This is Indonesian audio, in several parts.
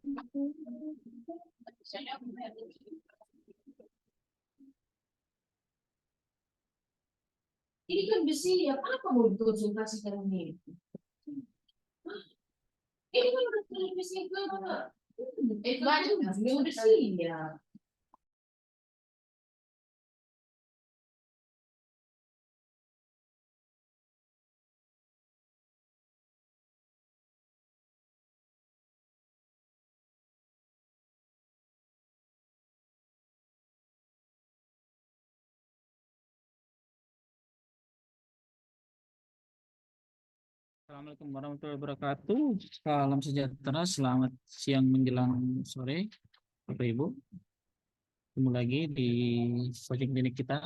Ini kan besi ya, apa mau dikonsultasikan ini? Ini kan udah besi ke banyak yang besi ya. Assalamualaikum warahmatullahi wabarakatuh. Salam sejahtera, selamat siang menjelang sore, Bapak Ibu. Ketemu lagi di coaching klinik kita.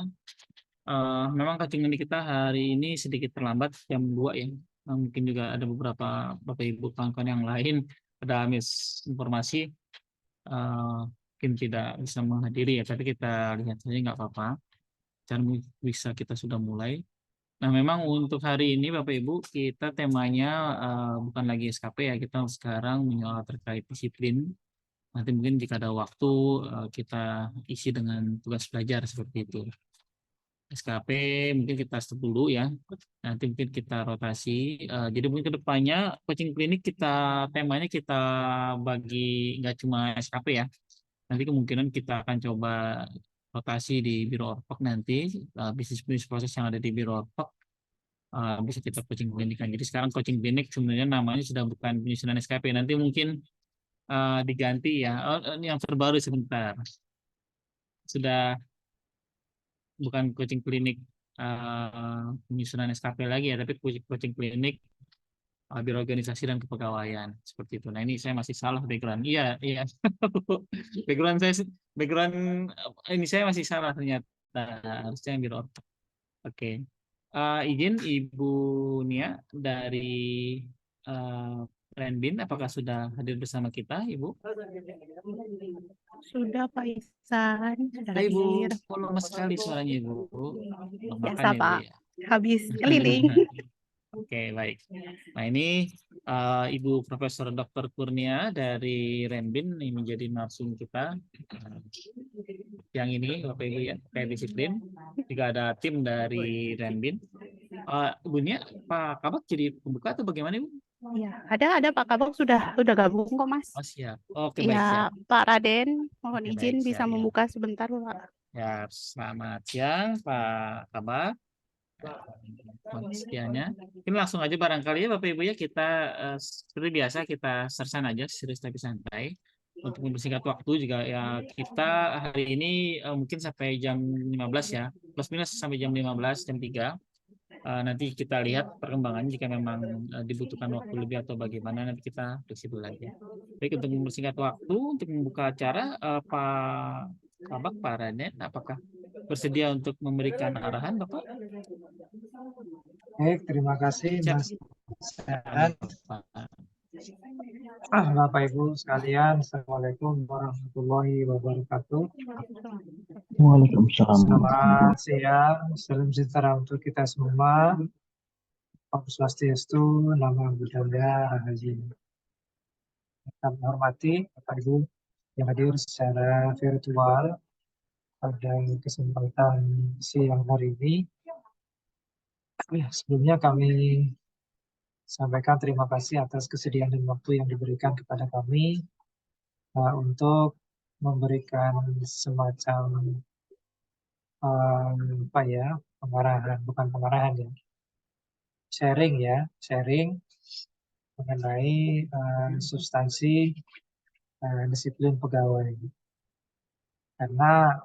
Memang coaching klinik kita hari ini sedikit terlambat, jam 2 ya. Mungkin juga ada beberapa Bapak Ibu kawan-kawan yang lain ada misinformasi, mungkin tidak bisa menghadiri ya, tapi kita lihat saja nggak apa-apa. Dan bisa kita sudah mulai. Nah, memang untuk hari ini Bapak Ibu, kita temanya bukan lagi SKP ya, kita sekarang menyoal terkait disiplin. Nanti mungkin jika ada waktu kita isi dengan tugas belajar seperti itu. SKP mungkin kita stop dulu ya. Nanti mungkin kita rotasi. Jadi mungkin kedepannya coaching klinik kita temanya kita bagi nggak cuma SKP ya. Nanti kemungkinan kita akan coba rotasi di Biro Orpok nanti, bisnis proses yang ada di Biro Orpok bisa kita coaching klinik. Jadi sekarang coaching klinik sebenarnya namanya sudah bukan penyusunan SKP. Nanti mungkin diganti ya. Ini yang terbaru sebentar. Sudah bukan coaching klinik penyusunan SKP lagi ya, tapi coaching klinik Biro Organisasi dan Kepegawaian seperti itu. Nah, ini saya masih salah background. Iya, iya. background ini saya masih salah ternyata. Harusnya yang Biro. Oke. Izin Ibu Nia dari Renbin, apakah sudah hadir bersama kita, Ibu? Sudah Pak Ihsan, sudah Ibu, hadir. kok lemes sekali suaranya Ibu. Biasa Makan ya, Bu, Pak, ya? habis keliling. Oke, baik. Nah, ini Ibu Profesor Dr. Kurnia dari Renbin ini menjadi narsum kita. Yang ini Bapak Ibu ya, kayak disiplin. Juga ada tim dari Renbin. Ibu Nia, Pak Kabak jadi pembuka atau bagaimana Ibu? Ya, ada Pak Kabak sudah gabung kok Mas. Oh, siap. Oke, baik, Ya, siap. Pak Raden, mohon Oke, izin baik, bisa siap, ya. membuka sebentar Pak. Ya, selamat siang Pak Kabak. Sekiannya. Ini langsung aja barangkali ya Bapak Ibu ya, kita seperti biasa kita sersan aja, serius tapi santai. Untuk mempersingkat waktu juga ya, kita hari ini mungkin sampai jam 15 ya, plus minus sampai jam 15, jam 3. Nanti kita lihat perkembangan jika memang dibutuhkan waktu lebih atau bagaimana, nanti kita fleksibel aja. Baik, untuk mempersingkat waktu untuk membuka acara, Pak Kabak, Pak Raden, apakah bersedia untuk memberikan arahan Bapak? Baik, terima kasih Siap. Mas Sehat. Pak. Bapak Ibu sekalian, Assalamualaikum warahmatullahi wabarakatuh. Waalaikumsalam. Selamat siang, salam sejahtera untuk kita semua. Om Swastiastu, Namo Buddhaya, Rahayu. Kami hormati Bapak Ibu yang hadir secara virtual pada kesempatan siang hari ini. Sebelumnya kami sampaikan terima kasih atas kesediaan dan waktu yang diberikan kepada kami untuk memberikan semacam sharing mengenai substansi disiplin pegawai. Karena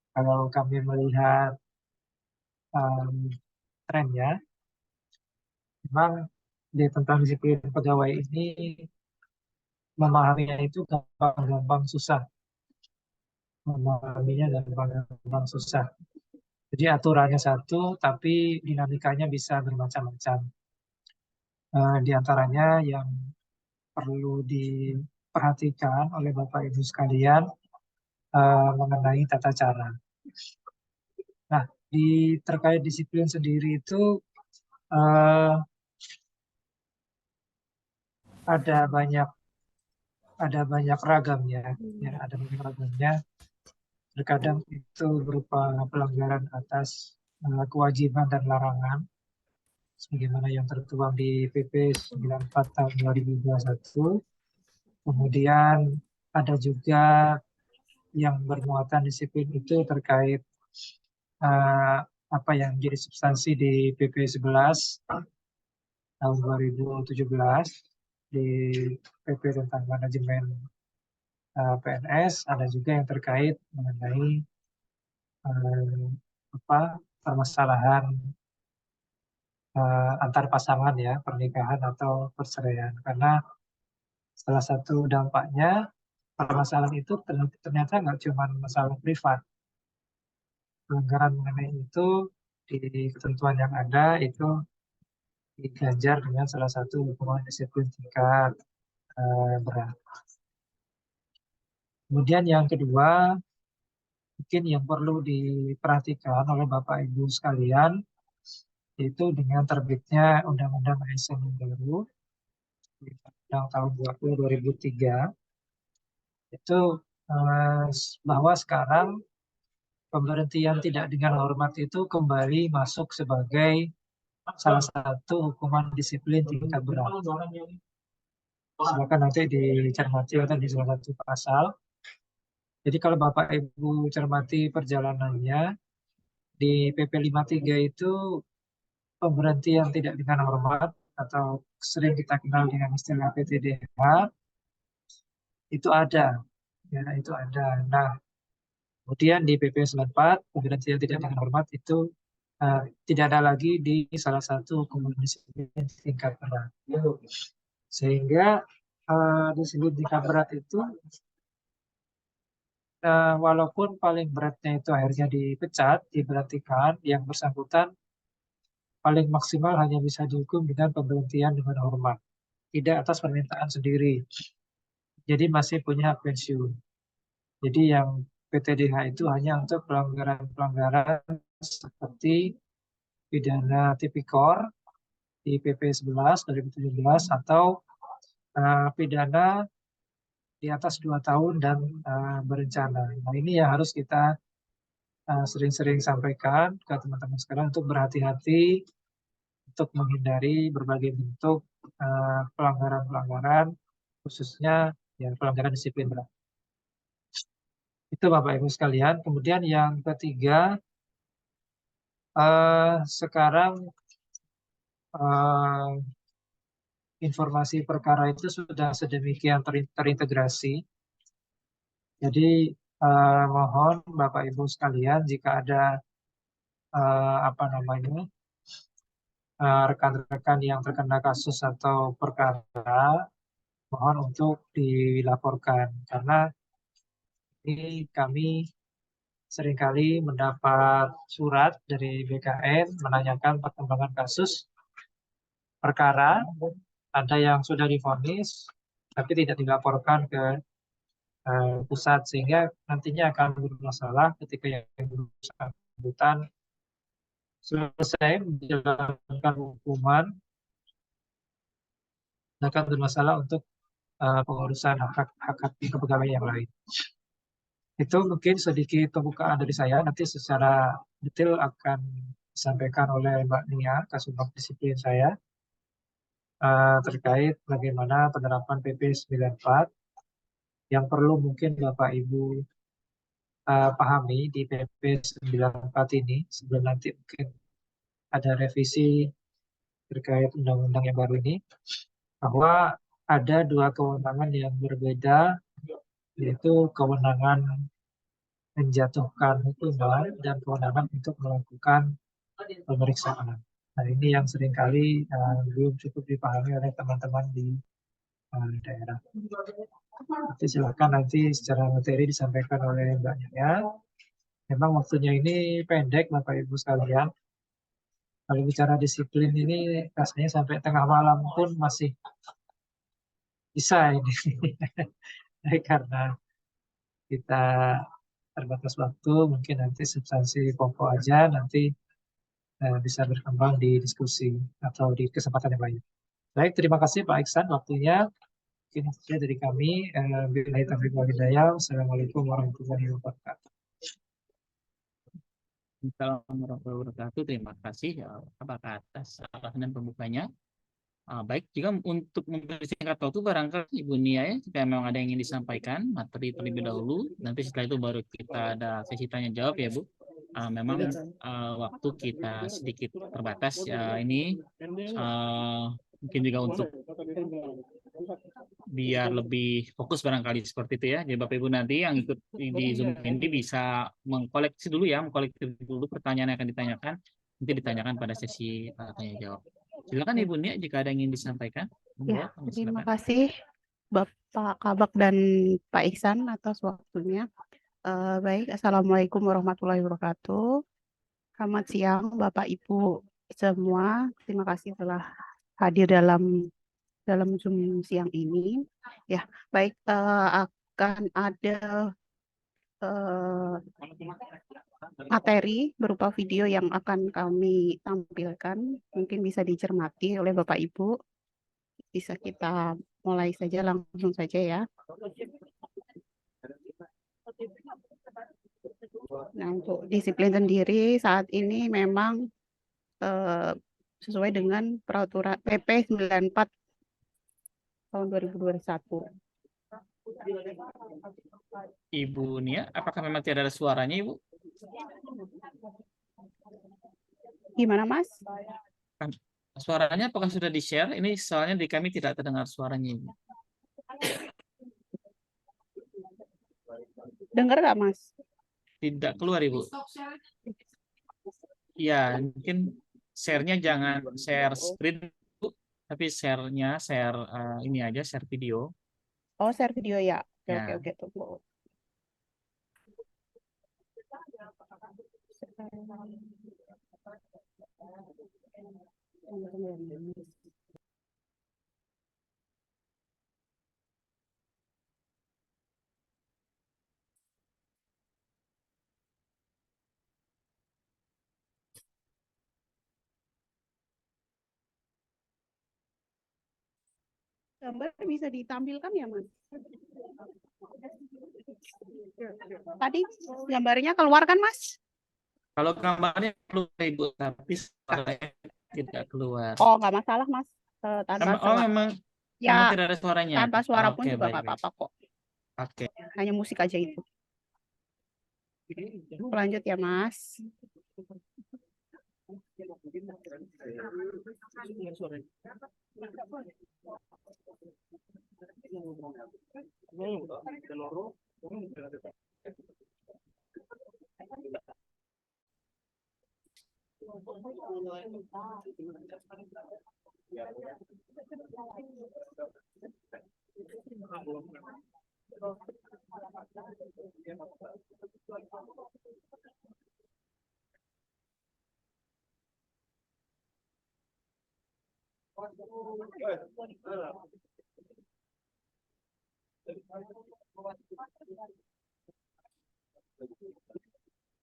kalau kami melihat trennya, memang tentang disiplin pegawai ini memahaminya itu gampang-gampang susah. Jadi aturannya satu, tapi dinamikanya bisa bermacam-macam. Di antaranya yang perlu diperhatikan oleh Bapak Ibu sekalian mengenai tata cara. Nah, terkait disiplin sendiri itu ada banyak ada banyak ragamnya, ya, ada banyak ragamnya. Terkadang itu berupa pelanggaran atas kewajiban dan larangan, sebagaimana yang tertuang di PP 94 tahun 2021. Kemudian ada juga yang bermuatan disiplin itu terkait apa yang menjadi substansi di PP 11 tahun 2017, di PP tentang manajemen PNS, ada juga yang terkait mengenai permasalahan antar pasangan, ya, pernikahan atau perceraian. Karena salah satu dampaknya permasalahan itu ternyata nggak cuma masalah privat. Pelanggaran mengenai itu di ketentuan yang ada itu diganjar dengan salah satu hukuman disiplin tingkat berat. Kemudian yang kedua, mungkin yang perlu diperhatikan oleh Bapak Ibu sekalian, itu dengan terbitnya Undang-Undang ASN yang baru, yang tahun 2003, itu bahwa sekarang pemberhentian tidak dengan hormat itu kembali masuk sebagai salah satu hukuman disiplin tingkat berat. Silakan nanti dicermati atau di salah satu pasal. Jadi kalau Bapak Ibu cermati perjalanannya, di PP 53 itu pemberhentian tidak dengan hormat atau sering kita kenal dengan istilah PTDH itu ada, ya, itu ada. Nah, kemudian di PP 94 pemberhentian tidak dengan hormat itu tidak ada lagi di salah satu hukuman disiplin tingkat berat. Sehingga disiplin tingkat berat itu walaupun paling beratnya itu akhirnya dipecat, diberhentikan, yang bersangkutan paling maksimal hanya bisa dihukum dengan pemberhentian dengan hormat, tidak atas permintaan sendiri. Jadi masih punya hak pensiun. Jadi yang PTDH itu hanya untuk pelanggaran-pelanggaran seperti pidana tipikor di PP 11 2017 atau pidana di atas 2 tahun dan berencana. Nah, ini yang harus kita sering-sering sampaikan ke teman-teman sekalian untuk berhati-hati untuk menghindari berbagai bentuk pelanggaran-pelanggaran, khususnya ya pelanggaran disiplin berat. Itu Bapak Ibu sekalian. Kemudian yang ketiga, sekarang informasi perkara itu sudah sedemikian terintegrasi. Jadi mohon Bapak Ibu sekalian jika ada rekan-rekan yang terkena kasus atau perkara, mohon untuk dilaporkan karena ini kami seringkali mendapat surat dari BKN menanyakan perkembangan kasus perkara, ada yang sudah divonis tapi tidak dilaporkan ke pusat, sehingga nantinya akan bermasalah ketika yang bersangkutan selesai menjalankan hukuman, akan bermasalah untuk pengurusan hak-hak kepegawaian yang lain. Itu mungkin sedikit pembukaan dari saya, nanti secara detail akan disampaikan oleh Mbak Nia, Kasubag Disiplin saya, terkait bagaimana penerapan PP 94 yang perlu mungkin Bapak Ibu pahami di PP 94 ini sebelum nanti mungkin ada revisi terkait undang-undang yang baru ini, bahwa ada dua kewenangan yang berbeda, yaitu kewenangan menjatuhkan hukuman dan kewenangan untuk melakukan pemeriksaan. Nah, ini yang seringkali belum cukup dipahami oleh teman-teman di daerah. Nanti silakan nanti secara materi disampaikan oleh Mbak Nia. Memang waktunya ini pendek Bapak Ibu sekalian. Kalau bicara disiplin ini rasanya sampai tengah malam pun masih bisa ini. Karena kita terbatas waktu, mungkin nanti substansi pokok aja nanti bisa berkembang di diskusi atau di kesempatan yang lain. Baik, terima kasih Pak Iksan waktunya. Mungkin itu saja dari kami. Billahi taufiq wal hidayah. Assalamualaikum warahmatullahi wabarakatuh. Assalamualaikum warahmatullahi wabarakatuh. Terima kasih Pak atas arahan dan pembukanya. Baik, jika untuk mempersingkat waktu barangkali Ibu Nia ya, jika memang ada yang ingin disampaikan materi terlebih dahulu, nanti setelah itu baru kita ada sesi tanya jawab ya Bu. Memang waktu kita sedikit terbatas ya ini mungkin juga untuk biar lebih fokus barangkali seperti itu ya. Jadi Bapak Ibu nanti yang ikut di Zoom ini bisa mengkoleksi dulu ya, mengkoleksi dulu pertanyaan yang akan ditanyakan, nanti ditanyakan pada sesi tanya jawab. Silakan Ibu Nia jika ada yang ingin disampaikan. Ya, Monggo, terima silakan. kasih Bapak Kabak dan Pak Ihsan atas waktunya. Baik, Assalamualaikum warahmatullahi wabarakatuh. Selamat siang Bapak Ibu semua. Terima kasih telah hadir dalam Zoom siang ini. Ya, baik, akan ada materi berupa video yang akan kami tampilkan. Mungkin bisa dicermati oleh Bapak Ibu. Bisa kita mulai saja, langsung saja ya. Nah, untuk disiplin sendiri saat ini memang sesuai dengan peraturan PP 94 tahun 2021. Ibu Nia, apakah memang tidak ada suaranya Ibu? Gimana Mas? Suaranya apakah sudah di-share? Ini soalnya di kami tidak terdengar suaranya Ibu. Dengar nggak Mas? Tidak keluar Ibu. Ya, mungkin share-nya jangan share screen, Bu, tapi share-nya share ini aja, share video. Oh, share video ya. Oke, Ya. oke, tunggu. Gambar bisa ditampilkan ya, Mas? Tadi gambarnya keluar kan, Mas? Kalau gambarnya keluar Ibu, tapi suaranya tidak keluar. Oh, nggak masalah, Mas. Tanpa suara. Memang Ya, tidak ada suaranya. tanpa suara pun Oke, juga baik, nggak apa-apa kok. Oke. Hanya musik aja itu. Lanjut ya, Mas.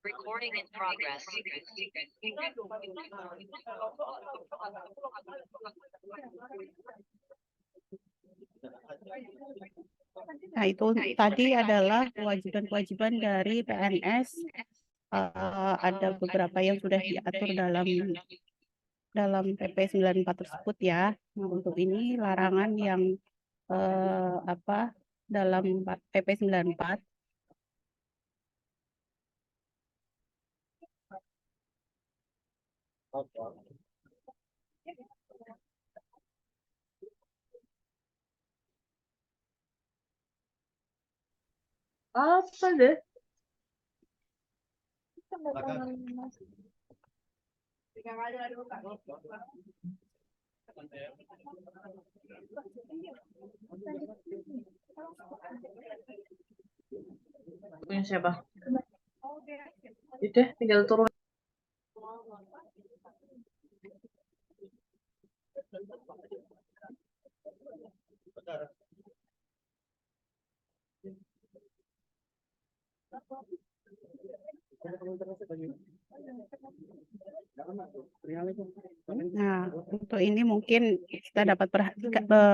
Recording in progress. Nah, itu tadi adalah kewajiban-kewajiban dari PNS. Ada beberapa yang sudah diatur dalam PP 94 tersebut ya. Nah, untuk ini larangan yang dalam PP 94. Apa deh? Punya siapa? Udah, tinggal turun. Nah, untuk ini mungkin kita dapat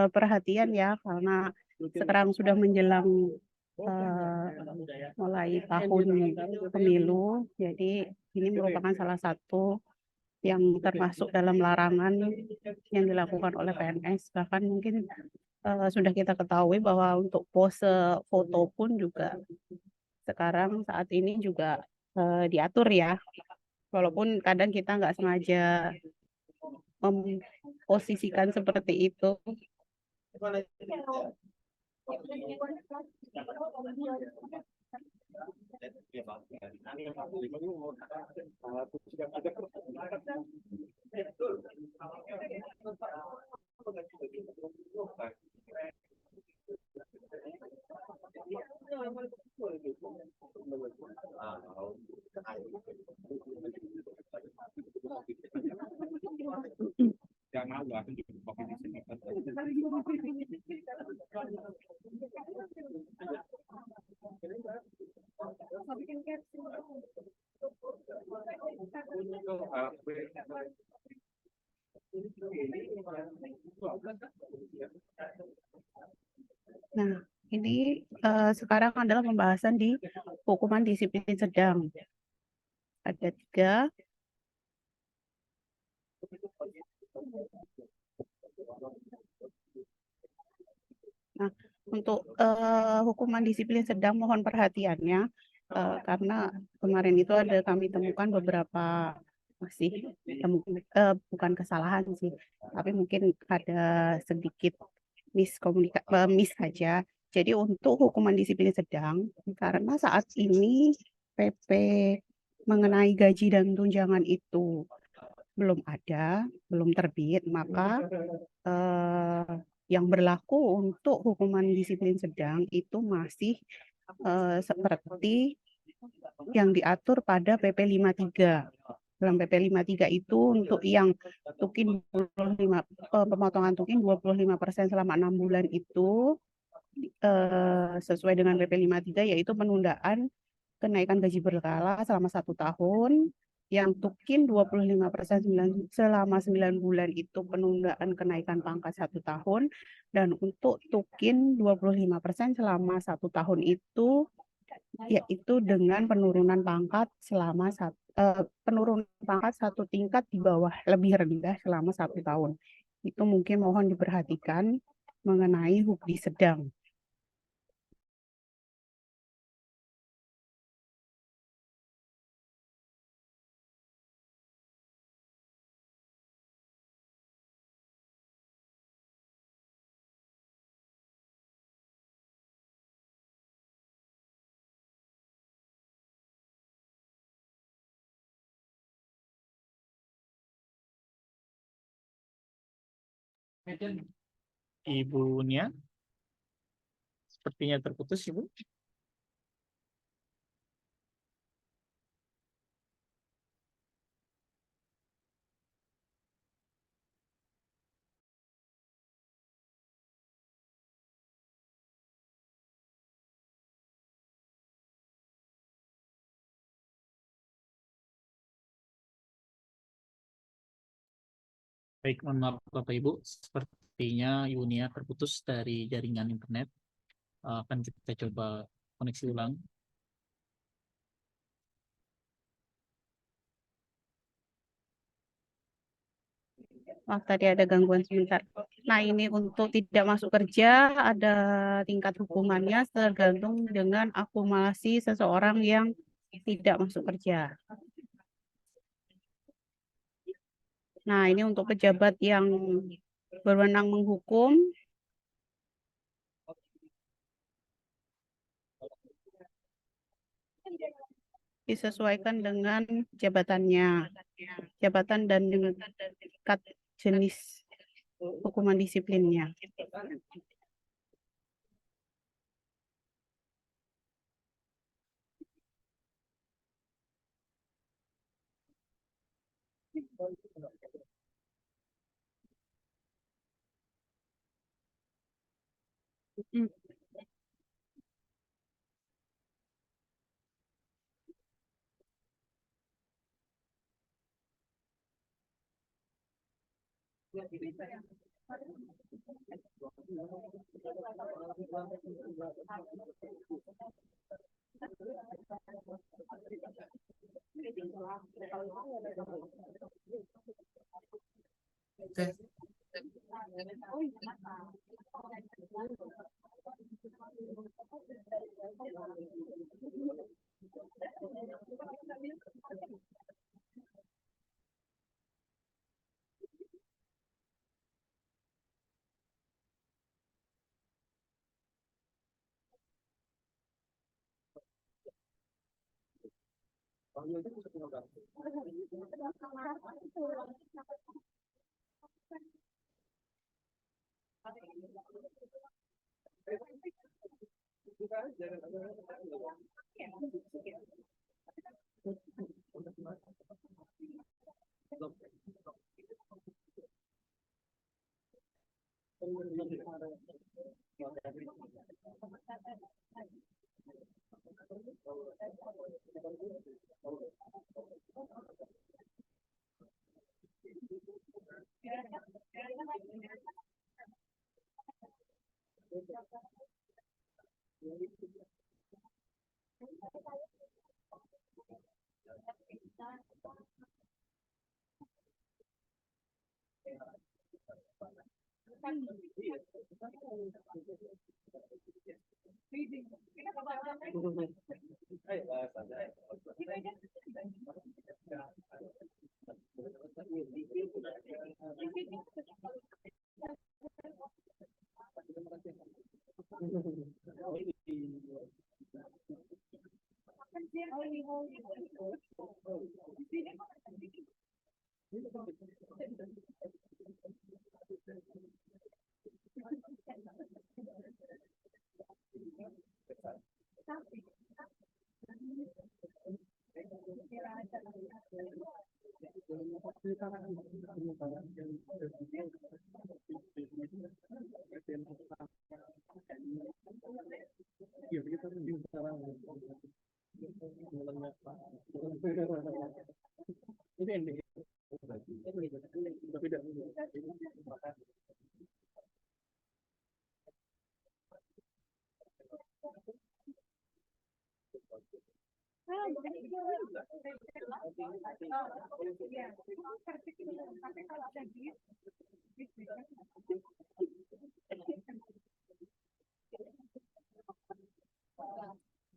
perhatian ya, karena sekarang sudah menjelang mulai tahun pemilu, jadi ini merupakan salah satu yang termasuk dalam larangan yang dilakukan oleh PNS. Bahkan mungkin sudah kita ketahui bahwa untuk pose foto pun juga sekarang saat ini juga diatur ya, walaupun kadang kita nggak sengaja memposisikan seperti itu. Nah, ini sekarang adalah pembahasan di hukuman disiplin sedang. Ada 3. Nah, untuk hukuman disiplin sedang mohon perhatiannya, karena kemarin itu kami temukan beberapa masih bukan kesalahan sih, tapi mungkin ada sedikit miss saja. Jadi untuk hukuman disiplin sedang, karena saat ini PP mengenai gaji dan tunjangan itu belum ada, belum terbit, maka yang berlaku untuk hukuman disiplin sedang itu masih seperti yang diatur pada PP 53. Dalam PP 53 itu untuk yang tukin 25, pemotongan tukin 25% selama 6 bulan itu sesuai dengan PP 53, yaitu penundaan kenaikan gaji berkala selama 1 tahun. Yang tukin 25% selama 9 bulan itu penundaan kenaikan pangkat 1 tahun. Dan untuk tukin 25% selama 1 tahun itu yaitu dengan penurunan pangkat selama penurunan pangkat 1 tingkat di bawah lebih rendah selama 1 tahun. Itu mungkin mohon diperhatikan mengenai hukdi sedang. Ibu Nia, sepertinya terputus, Ibu. Baik, mohon maaf Bapak Ibu, sepertinya Ibu Nia terputus dari jaringan internet. Akan kita coba koneksi ulang. Maaf, tadi ada gangguan sebentar. Nah, ini untuk tidak masuk kerja ada tingkat hukumannya tergantung dengan akumulasi seseorang yang tidak masuk kerja. Nah, ini untuk pejabat yang berwenang menghukum, disesuaikan dengan jabatannya, jabatan dan dengan tingkat jenis hukuman disiplinnya.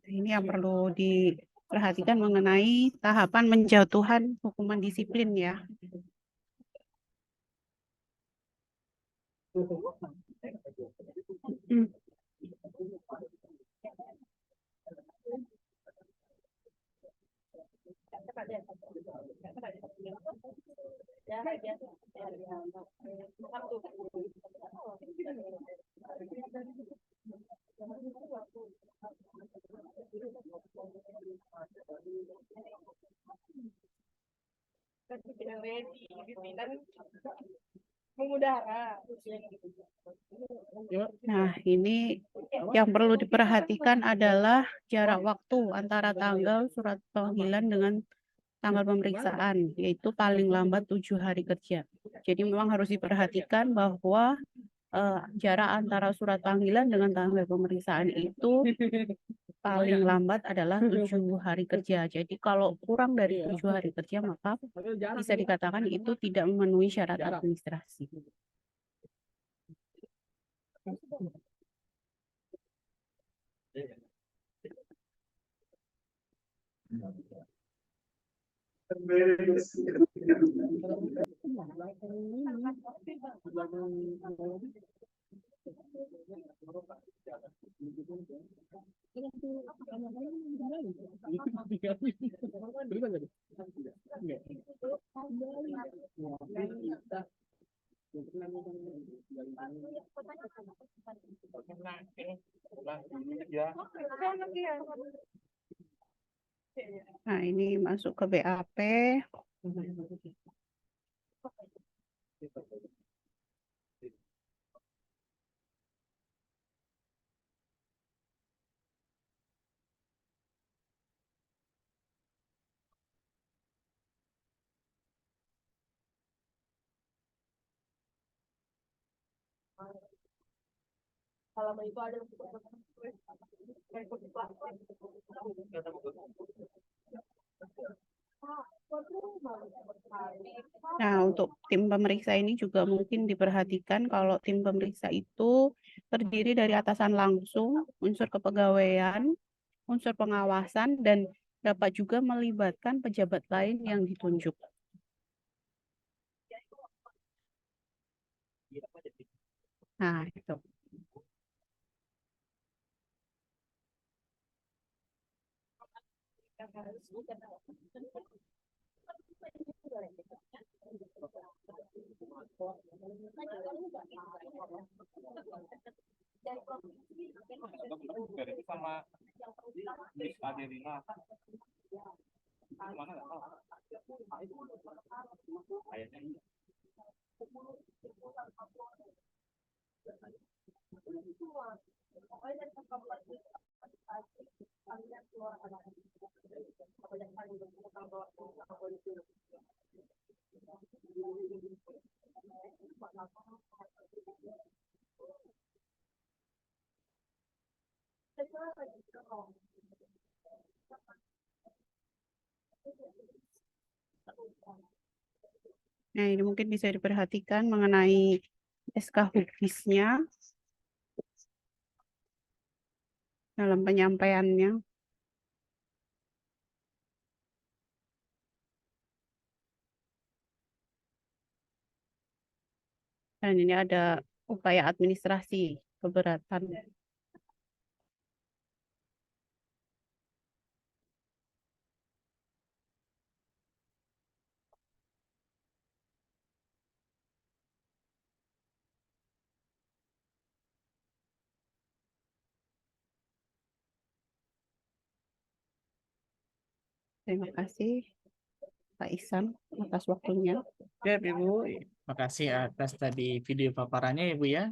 Ini yang perlu diperhatikan mengenai tahapan menjatuhan hukuman disiplin ya. Hmm. Nah, ini yang perlu diperhatikan adalah jarak waktu antara tanggal surat panggilan dengan tanggal pemeriksaan, yaitu paling lambat 7 hari kerja. Jadi memang harus diperhatikan bahwa jarak antara surat panggilan dengan tanggal pemeriksaan itu paling lambat adalah 7 hari kerja. Jadi kalau kurang dari 7 hari kerja, maka bisa dikatakan itu tidak memenuhi syarat administrasi. Nah, ini masuk ke BAP. Nah, untuk tim pemeriksa ini juga mungkin diperhatikan kalau tim pemeriksa itu terdiri dari atasan langsung, unsur kepegawaian, unsur pengawasan, dan dapat juga melibatkan pejabat lain yang ditunjuk. Nah, itu. Nah, ini mungkin bisa diperhatikan mengenai SK Hukbisnya dalam penyampaiannya. Dan ini ada upaya administrasi keberatan. Terima kasih Pak Ihsan atas waktunya. Ya, Ibu, makasih atas tadi video paparannya ya, Bu ya.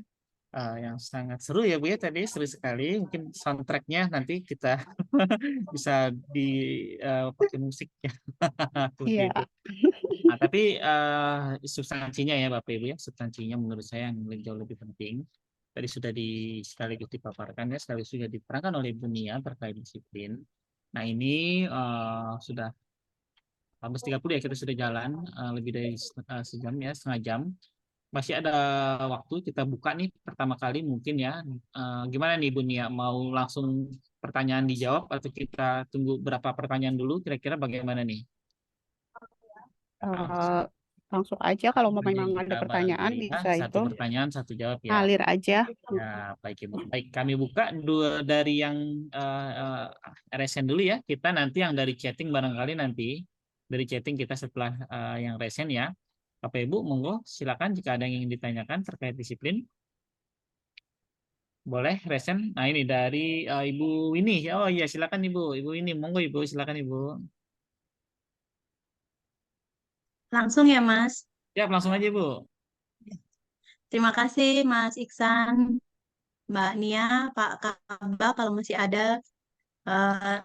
Yang sangat seru ya, Bu ya, tadi seru sekali. Mungkin soundtracknya nanti kita bisa di pakai musik ya. Seperti Iya, itu. Nah, tapi substansinya ya Bapak Ibu ya, substansinya menurut saya yang jauh lebih penting. Tadi sudah sekaligus dipaparkan ya, sekaligus sudah diterangkan oleh Bu Nia terkait disiplin. Nah ini sudah 14.30 ya, kita sudah jalan lebih dari sejam ya, setengah jam. Masih ada waktu, kita buka nih pertama kali mungkin ya. Gimana nih Bu Nia, mau langsung pertanyaan dijawab atau kita tunggu berapa pertanyaan dulu, kira-kira bagaimana nih? eh, langsung aja kalau memang ada Kita pertanyaan barangkali ya, bisa satu itu pertanyaan satu jawab ya. ngalir aja. Ya, baik Ibu. Baik, kami buka dua dari yang resen dulu ya. Kita nanti yang dari chatting barangkali nanti dari chatting kita setelah yang resen ya. Bapak Ibu, monggo silakan jika ada yang ingin ditanyakan terkait disiplin. Boleh resen. Nah, ini dari Ibu ini. Oh iya, silakan Ibu. Ibu ini, monggo Ibu, silakan Ibu. Langsung ya, Mas. Ya, langsung aja Ibu. Terima kasih, Mas Iksan, Mbak Nia, Pak Kaba, kalau masih ada. Eh,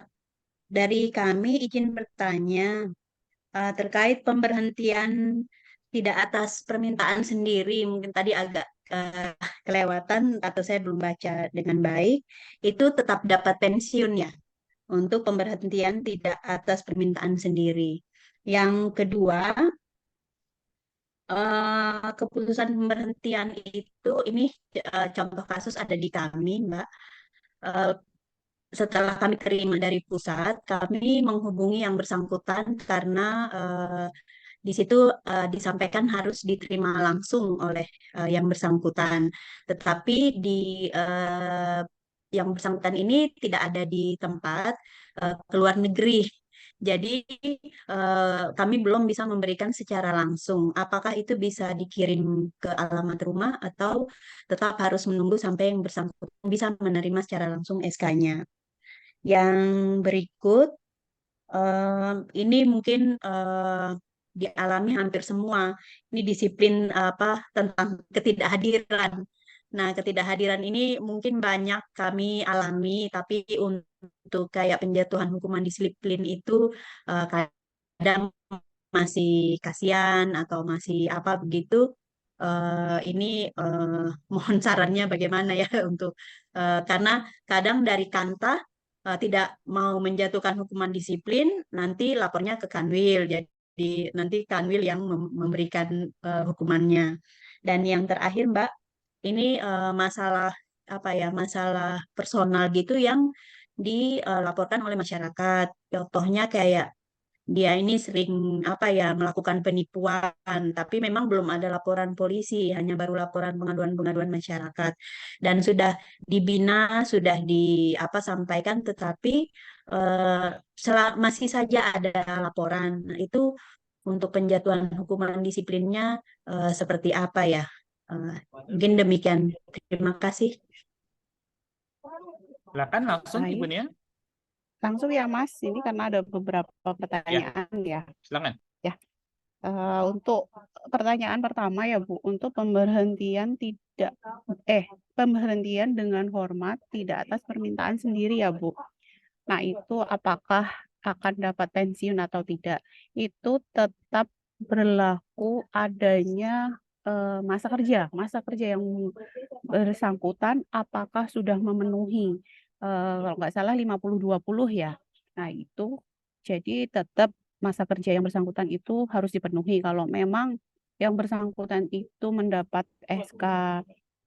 dari kami izin bertanya terkait pemberhentian tidak atas permintaan sendiri. Mungkin tadi agak kelewatan atau saya belum baca dengan baik. Itu tetap dapat pensiun ya untuk pemberhentian tidak atas permintaan sendiri. Yang kedua, keputusan pemberhentian itu ini contoh kasus ada di kami, Mbak. Eh, Setelah kami terima dari pusat, kami menghubungi yang bersangkutan karena di situ disampaikan harus diterima langsung oleh yang bersangkutan. Tetapi di yang bersangkutan ini tidak ada di tempat ke luar negeri. Jadi kami belum bisa memberikan secara langsung. Apakah itu bisa dikirim ke alamat rumah atau tetap harus menunggu sampai yang bersangkutan bisa menerima secara langsung SK-nya? Yang berikut, ini mungkin dialami hampir semua. Ini disiplin apa tentang ketidakhadiran. Nah, ketidakhadiran ini mungkin banyak kami alami, tapi untuk kayak penjatuhan hukuman disiplin itu kadang masih kasihan atau masih apa begitu. ini mohon sarannya bagaimana ya untuk karena kadang dari Kanta tidak mau menjatuhkan hukuman disiplin, nanti lapornya ke Kanwil. Jadi nanti Kanwil yang memberikan hukumannya. Dan yang terakhir, Mbak, ini masalah apa ya, masalah personal gitu yang dilaporkan oleh masyarakat. Contohnya kayak dia ini sering apa ya, melakukan penipuan, tapi memang belum ada laporan polisi, hanya baru laporan pengaduan-pengaduan masyarakat, dan sudah dibina, sudah di apa sampaikan, tetapi masih saja ada laporan. Nah, itu untuk penjatuhan hukuman disiplinnya seperti apa ya? Mungkin demikian. Terima kasih. Silakan langsung Baik. Ibu Nia. Langsung ya Mas, ini karena ada beberapa pertanyaan ya. Silakan. Untuk pertanyaan pertama ya Bu, untuk pemberhentian pemberhentian dengan hormat tidak atas permintaan sendiri ya Bu. Nah, itu apakah akan dapat pensiun atau tidak? Itu tetap berlaku adanya masa kerja yang bersangkutan apakah sudah memenuhi kalau nggak salah 50-20 ya. Nah, itu jadi tetap masa kerja yang bersangkutan itu harus dipenuhi. Kalau memang yang bersangkutan itu mendapat SK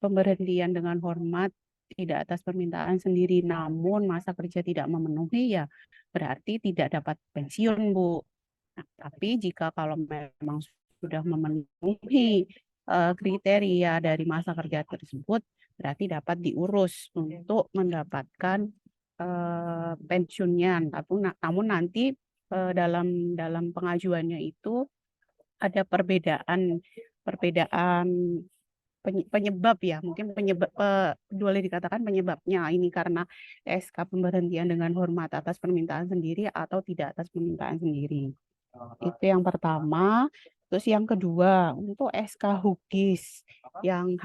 pemberhentian dengan hormat tidak atas permintaan sendiri, namun masa kerja tidak memenuhi, ya berarti tidak dapat pensiun, Bu. Nah, tapi jika kalau memang sudah memenuhi kriteria dari masa kerja tersebut, berarti dapat diurus untuk mendapatkan pensiunnya. Namun nanti dalam pengajuannya itu ada perbedaan penyebab ya, mungkin boleh dikatakan penyebabnya ini karena SK pemberhentian dengan hormat atas permintaan sendiri atau tidak atas permintaan sendiri. Itu yang pertama. Terus yang kedua, untuk SK Hugdis yang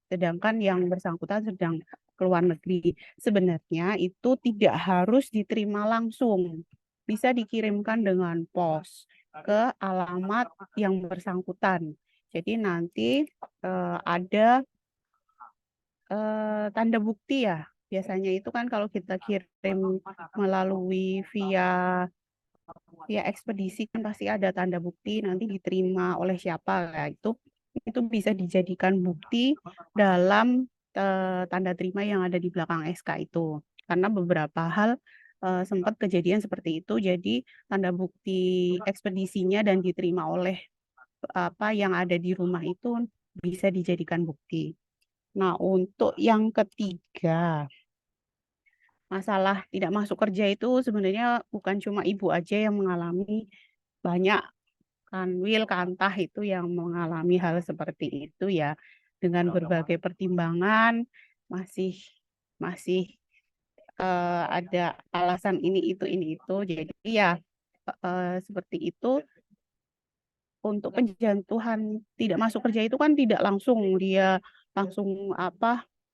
sedangkan yang bersangkutan sedang keluar negeri, sebenarnya itu tidak harus diterima langsung. Bisa dikirimkan dengan pos ke alamat yang bersangkutan. Jadi nanti ada tanda bukti ya. Biasanya itu kan kalau kita kirim melalui via ekspedisi kan pasti ada tanda bukti nanti diterima oleh siapa ya. Itu bisa dijadikan bukti dalam tanda terima yang ada di belakang SK itu. Karena beberapa hal sempat kejadian seperti itu, jadi tanda bukti ekspedisinya dan diterima oleh apa yang ada di rumah itu bisa dijadikan bukti. Nah, untuk yang ketiga, masalah tidak masuk kerja itu sebenarnya bukan cuma ibu aja yang mengalami, banyak kanwil, kantah itu yang mengalami hal seperti itu ya, dengan berbagai pertimbangan masih ada alasan ini itu. Jadi ya seperti itu. Untuk penjatuhan tidak masuk kerja itu kan tidak langsung dia langsung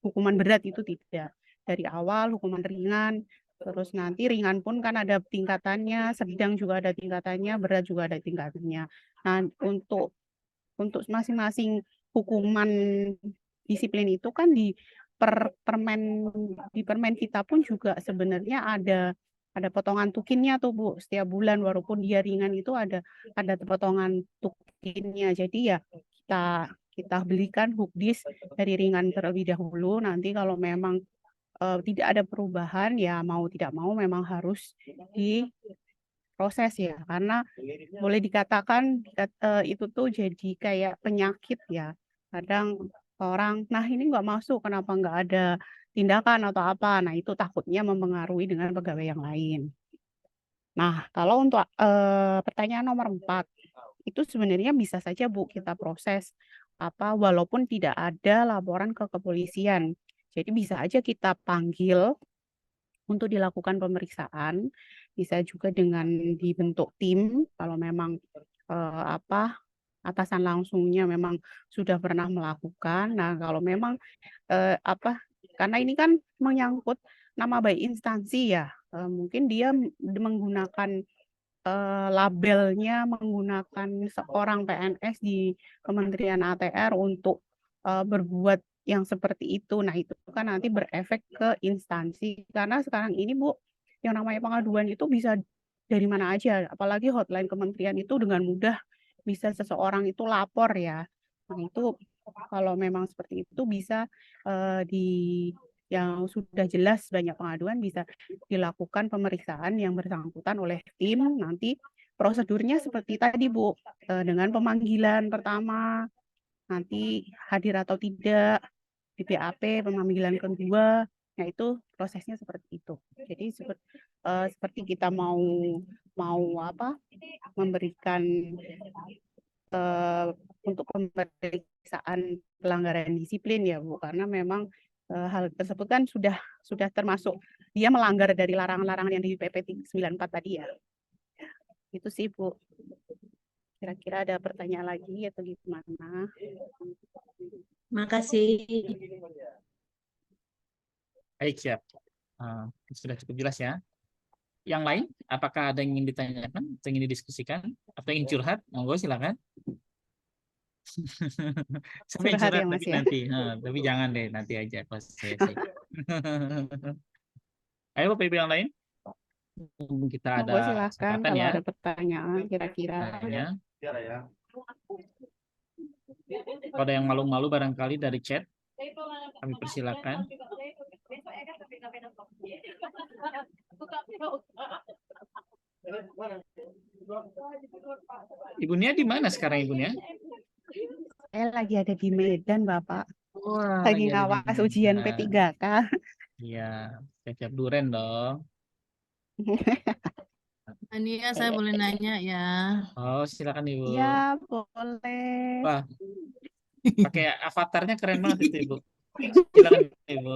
hukuman berat, itu tidak. Dari awal hukuman ringan, terus nanti ringan pun kan ada tingkatannya, sedang juga ada tingkatannya, berat juga ada tingkatannya. Nah, untuk masing-masing hukuman disiplin itu kan di permen kita pun juga sebenarnya ada potongan tukinnya tuh Bu, setiap bulan walaupun dia ringan itu ada potongan tukinnya. Jadi ya kita belikan Hugdis dari ringan terlebih dahulu. Nanti kalau memang tidak ada perubahan ya mau tidak mau memang harus diproses ya, karena boleh dikatakan itu tuh jadi kayak penyakit ya. Kadang orang, nah ini nggak masuk, kenapa nggak ada tindakan atau apa? Nah itu takutnya mempengaruhi dengan pegawai yang lain. Nah, kalau untuk pertanyaan nomor 4, itu sebenarnya bisa saja Bu kita proses walaupun tidak ada laporan ke kepolisian. Jadi bisa aja kita panggil untuk dilakukan pemeriksaan, bisa juga dengan dibentuk tim kalau memang atasan langsungnya memang sudah pernah melakukan. Nah, kalau memang karena ini kan menyangkut nama baik instansi ya, mungkin dia menggunakan labelnya menggunakan seorang PNS di Kementerian ATR untuk berbuat yang seperti itu. Nah, itu kan nanti berefek ke instansi. Karena sekarang ini, Bu, yang namanya pengaduan itu bisa dari mana aja. Apalagi hotline kementerian itu dengan mudah bisa seseorang itu lapor ya. Nah, itu kalau memang seperti itu bisa yang sudah jelas banyak pengaduan bisa dilakukan pemeriksaan yang bersangkutan oleh tim. Nanti prosedurnya seperti tadi, Bu, dengan pemanggilan pertama, nanti hadir atau tidak, di BAP, pemanggilan kedua, nah itu prosesnya seperti itu. Jadi seperti kita mau memberikan untuk pemeriksaan pelanggaran disiplin ya, Bu, karena memang hal tersebut kan sudah termasuk dia melanggar dari larangan-larangan yang di PP 94 tadi ya. Itu sih, Bu. Kira-kira ada pertanyaan lagi atau gimana? Makasih. Baik, siap. Sudah cukup jelas ya. Yang lain, apakah ada yang ingin ditanyakan atau ingin didiskusikan atau ingin curhat? Monggo silakan. Saya ingin Curhat curhat ya, Mas, tapi ya? nanti, tapi jangan deh, nanti aja pas sesi. Ayo Bapak Ibu yang lain, kita Monggo ada silakan kesempatan kalau ya. ada pertanyaan kira-kira. Tanya. Kalau ada yang malu-malu barangkali dari chat, kami persilakan. Ibu Nia di mana sekarang Ibu Nia? Saya lagi ada di Medan, Bapak. Wah, Lagi ada di ngawas ujian Medan. P3K. Iya, siap-siap duren dong. Ania, saya boleh nanya ya. Oh, silakan Ibu. Ya, boleh. Wah, pakai avatarnya keren banget itu Ibu. Silakan Ibu.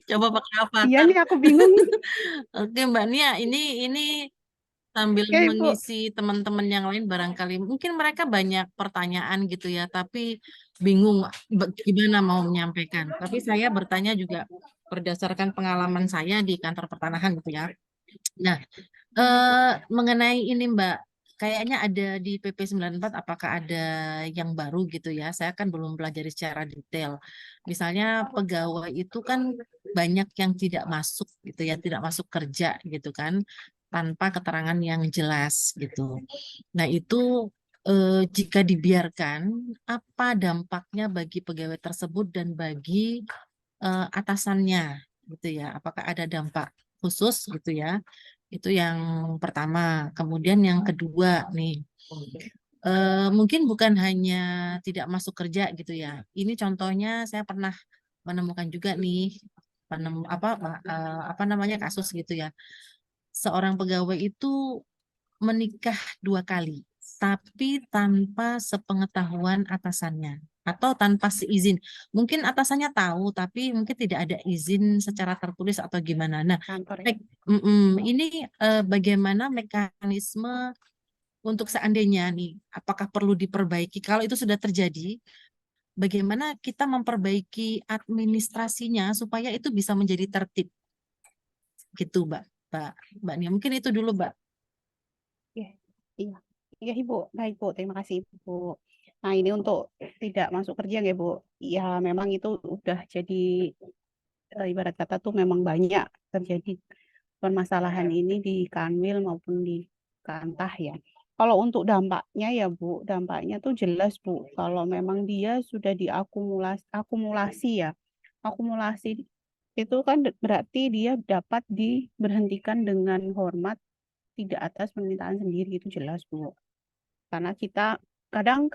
Coba pakai avatar. Iya nih aku bingung. Oke, Mbak Nia, ini sambil Oke, Ibu. mengisi teman-teman yang lain barangkali mungkin mereka banyak pertanyaan gitu ya, tapi bingung gimana mau menyampaikan. Tapi saya bertanya juga berdasarkan pengalaman saya di kantor pertanahan gitu ya. Nah, mengenai ini Mbak, kayaknya ada di PP 94 apakah ada yang baru gitu ya? Saya kan belum pelajari secara detail. Misalnya pegawai itu kan banyak yang tidak masuk gitu ya, tidak masuk kerja gitu kan, tanpa keterangan yang jelas gitu. Nah, itu jika dibiarkan, apa dampaknya bagi pegawai tersebut dan bagi atasannya gitu ya? Apakah ada dampak khusus gitu ya? Itu yang pertama. Kemudian yang kedua nih, mungkin bukan hanya tidak masuk kerja gitu ya. Ini contohnya saya pernah menemukan juga nih apa namanya kasus gitu ya. Seorang pegawai itu menikah 2 kali, tapi tanpa sepengetahuan atasannya atau tanpa seizin. Mungkin atasannya tahu, tapi mungkin tidak ada izin secara tertulis atau gimana. Nah, Kantor ya. ini bagaimana mekanisme untuk seandainya nih, apakah perlu diperbaiki? Kalau itu sudah terjadi, bagaimana kita memperbaiki administrasinya supaya itu bisa menjadi tertib? Gitu, Mbak Nia. Mungkin itu dulu, Mbak. Iya, iya. Iya, Ibu. Baik, Bu. Terima kasih, Ibu. Nah, ini untuk tidak masuk kerja ya, Bu. Ya, memang itu udah jadi ibarat kata tuh memang banyak terjadi permasalahan ini di Kanwil maupun di Kantah ya. Kalau untuk dampaknya ya, Bu, dampaknya tuh jelas, Bu. Kalau memang dia sudah akumulasi ya. Akumulasi itu kan berarti dia dapat diberhentikan dengan hormat tidak atas permintaan sendiri, itu jelas, Bu. Karena kita kadang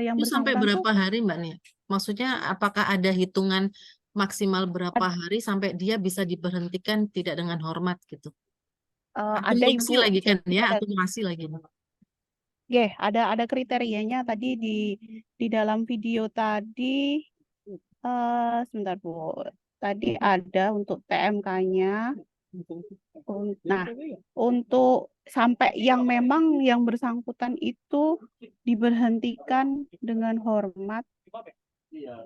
yang Itu sampai bersangkutan tuh berapa hari, Mbak Nia? Maksudnya apakah ada hitungan maksimal berapa hari sampai dia bisa diberhentikan tidak dengan hormat gitu? ada, Akumulasi Ibu. lagi kan Jadi ya, ada akumulasi lagi. ada kriterianya tadi di dalam video tadi. Sebentar, Bu. Tadi ada untuk TMK-nya. Nah, untuk sampai yang memang yang bersangkutan itu diberhentikan dengan hormat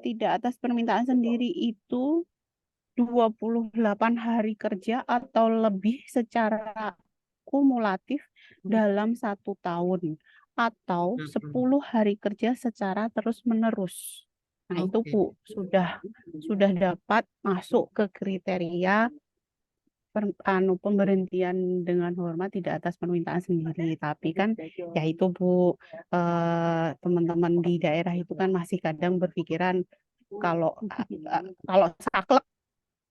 tidak atas permintaan sendiri itu 28 hari kerja atau lebih secara kumulatif dalam 1 tahun atau 10 hari kerja secara terus-menerus. Nah, itu Oke. Bu sudah dapat masuk ke kriteria pemberhentian dengan hormat tidak atas permintaan sendiri. Tapi kan ya itu Bu, teman-teman di daerah itu kan masih kadang berpikiran kalau kalau saklek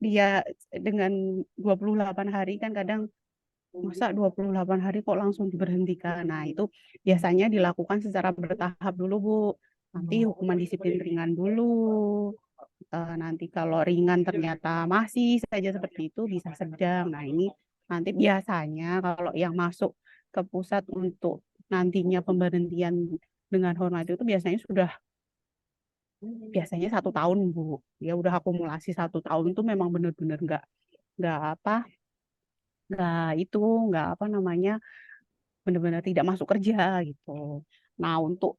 dia dengan 28 hari kan kadang masa 28 hari kok langsung diberhentikan. Nah, itu biasanya dilakukan secara bertahap dulu, Bu. Nanti hukuman disiplin ringan dulu. Nanti kalau ringan ternyata masih saja seperti itu bisa sedang. Nah, ini nanti biasanya kalau yang masuk ke pusat untuk nantinya pemberhentian dengan hormat itu biasanya 1 tahun, Bu. Ya udah akumulasi 1 tahun itu memang benar-benar nggak apa nggak apa namanya benar-benar tidak masuk kerja gitu. Nah, untuk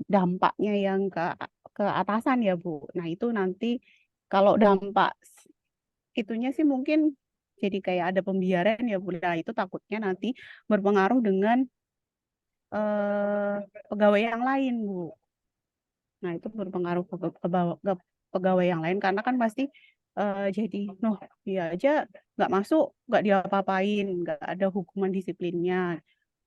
dampaknya yang ke atasan ya Bu. Nah, itu nanti kalau dampak itunya sih mungkin jadi kayak ada pembiaran ya Bu. Nah, itu takutnya nanti berpengaruh dengan pegawai yang lain, Bu. Nah, itu berpengaruh ke pegawai yang lain karena kan pasti jadi, noh, dia aja nggak masuk, nggak diapa-apain, nggak ada hukuman disiplinnya.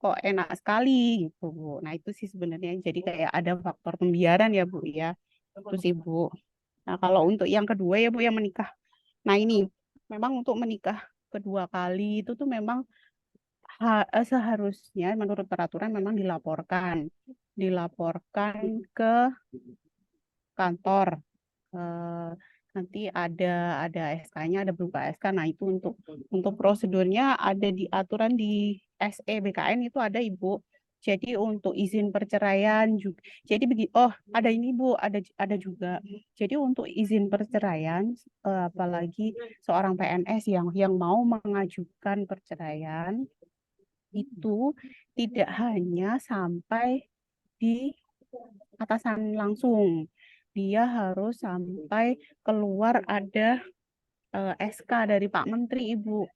Kok enak sekali gitu, Bu. Nah, itu sih sebenarnya jadi kayak ada faktor pembiaran ya, Bu ya. Itu sih, Bu. Nah, kalau untuk yang kedua ya, Bu, yang menikah. Nah, ini memang untuk menikah kedua kali itu tuh memang seharusnya menurut peraturan memang dilaporkan ke kantor. Eh, Nanti ada SK-nya, ada berupa SK. Nah, itu untuk prosedurnya ada di aturan di SE BKN itu ada Ibu. Jadi untuk izin perceraian juga. Jadi ada ini Bu, ada juga. Jadi untuk izin perceraian, apalagi seorang PNS yang mau mengajukan perceraian itu tidak hanya sampai di atasan langsung. Dia harus sampai keluar ada SK dari Pak Menteri, Ibu,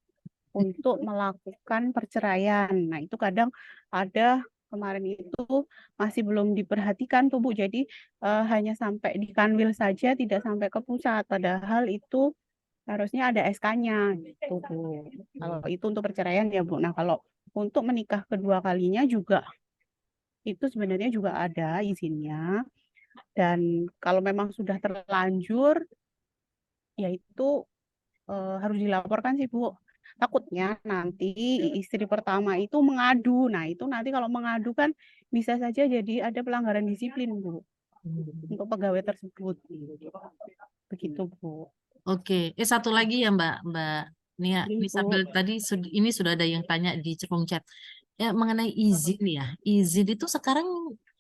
untuk melakukan perceraian. Nah, itu kadang ada kemarin itu masih belum diperhatikan tuh, Bu. Jadi hanya sampai di Kanwil saja, tidak sampai ke pusat. Padahal itu harusnya ada SK-nya gitu, Bu. Kalau itu untuk perceraian ya, Bu. Nah, kalau untuk menikah kedua kalinya juga itu sebenarnya juga ada izinnya. Dan kalau memang sudah terlanjur, ya itu harus dilaporkan sih, Bu. Takutnya nanti istri pertama itu mengadu. Nah, itu nanti kalau mengadu kan bisa saja jadi ada pelanggaran disiplin, Bu, untuk pegawai tersebut. Begitu, Bu. Oke, satu lagi ya Mbak Nia, Ini, ini Bu. sambil tadi ini sudah ada yang tanya di kolom chat. Ya mengenai izin ya, izin itu sekarang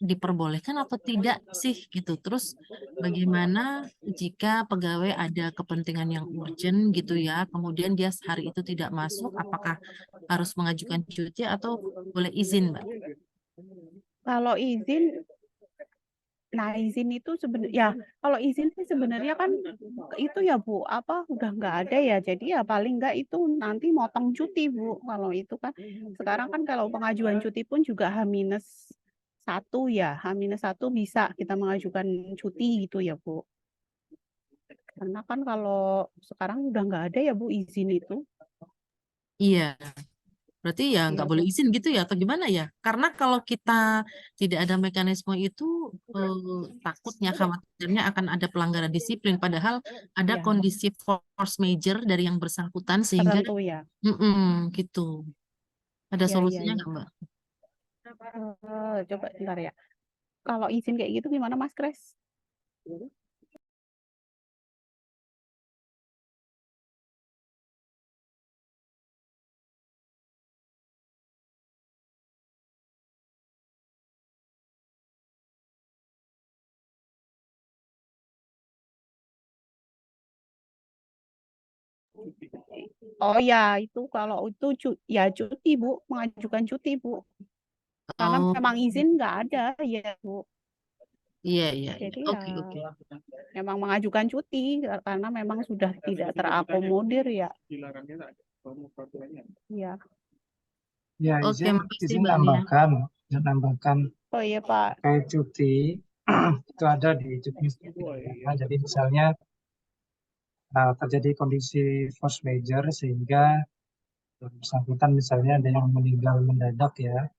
diperbolehkan atau tidak sih gitu. Terus bagaimana jika pegawai ada kepentingan yang urgent gitu ya, kemudian dia hari itu tidak masuk, apakah harus mengajukan cuti atau boleh izin, Mbak? Kalau izin, nah izin itu sebenarnya, ya kalau izin sih sebenarnya kan itu ya Bu, apa udah nggak ada ya. Jadi ya paling nggak itu nanti motong cuti, Bu. Kalau itu kan sekarang kan kalau pengajuan cuti pun juga H-1 ya, H-1 bisa kita mengajukan cuti gitu ya, Bu. Karena kan kalau sekarang udah nggak ada ya, Bu, izin itu. Iya, berarti ya Iya, nggak Bu. boleh izin gitu ya, atau gimana ya? Karena kalau kita tidak ada mekanisme itu, takutnya, khawatirnya akan ada pelanggaran disiplin. Padahal ada Ya, kondisi force major dari yang bersangkutan sehingga, tertentu ya. gitu. Ada Iya, iya, solusinya iya. nggak, Mbak? Coba bentar ya. Kalau izin kayak gitu gimana, Mas Kres? Oh ya, itu kalau itu ya cuti, Bu, mengajukan cuti, Bu. Karena Oh, memang izin nggak ada, ya, Bu. Iya, iya, iya. Jadi Oke, ya oke. memang mengajukan cuti karena memang sudah tidak terakomodir ya. Iya. Ya, Oke, izin makasih izin Mbak Nia. nambahkan Oh iya Pak. terkait cuti itu ada di cuti. Jadi misalnya terjadi kondisi force majeure sehingga yang bersangkutan misalnya ada yang meninggal mendadak ya,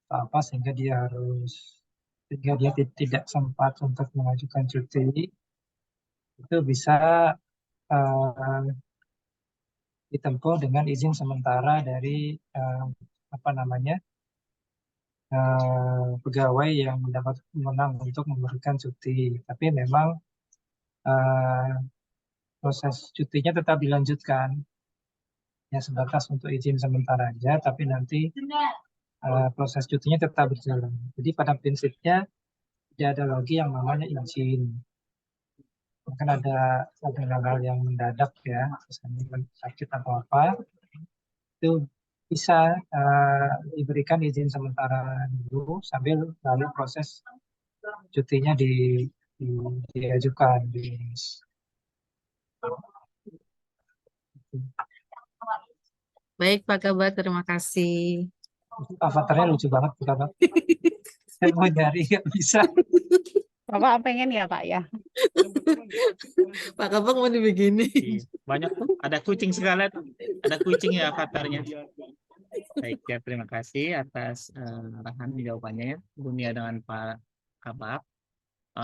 atau apa sehingga dia tidak sempat untuk mengajukan cuti, itu bisa eh, ditempuh dengan izin sementara dari apa namanya pegawai yang mendapat wewenang untuk memberikan cuti. Tapi memang eh, proses cutinya tetap dilanjutkan, ya sebatas untuk izin sementara aja, tapi nanti proses cutinya tetap berjalan. Jadi pada prinsipnya tidak ada lagi yang namanya izin. Mungkin ada hal-hal yang mendadak ya, misalnya sakit atau apa, itu bisa diberikan izin sementara dulu sambil lalu proses cutinya diajukan. Baik Pak Kabak, terima kasih. Avatarnya lucu banget, Pak. Saya mau nyari nggak bisa. Bapak pengen ya Pak ya. Pak Kabak mau dibegini. Iya, banyak tuh. Ada kucing segala tuh. Ada kucing ya avatarnya. Baik ya, terima kasih atas arahan jawabannya ya, Bunia dengan Pak Kabak.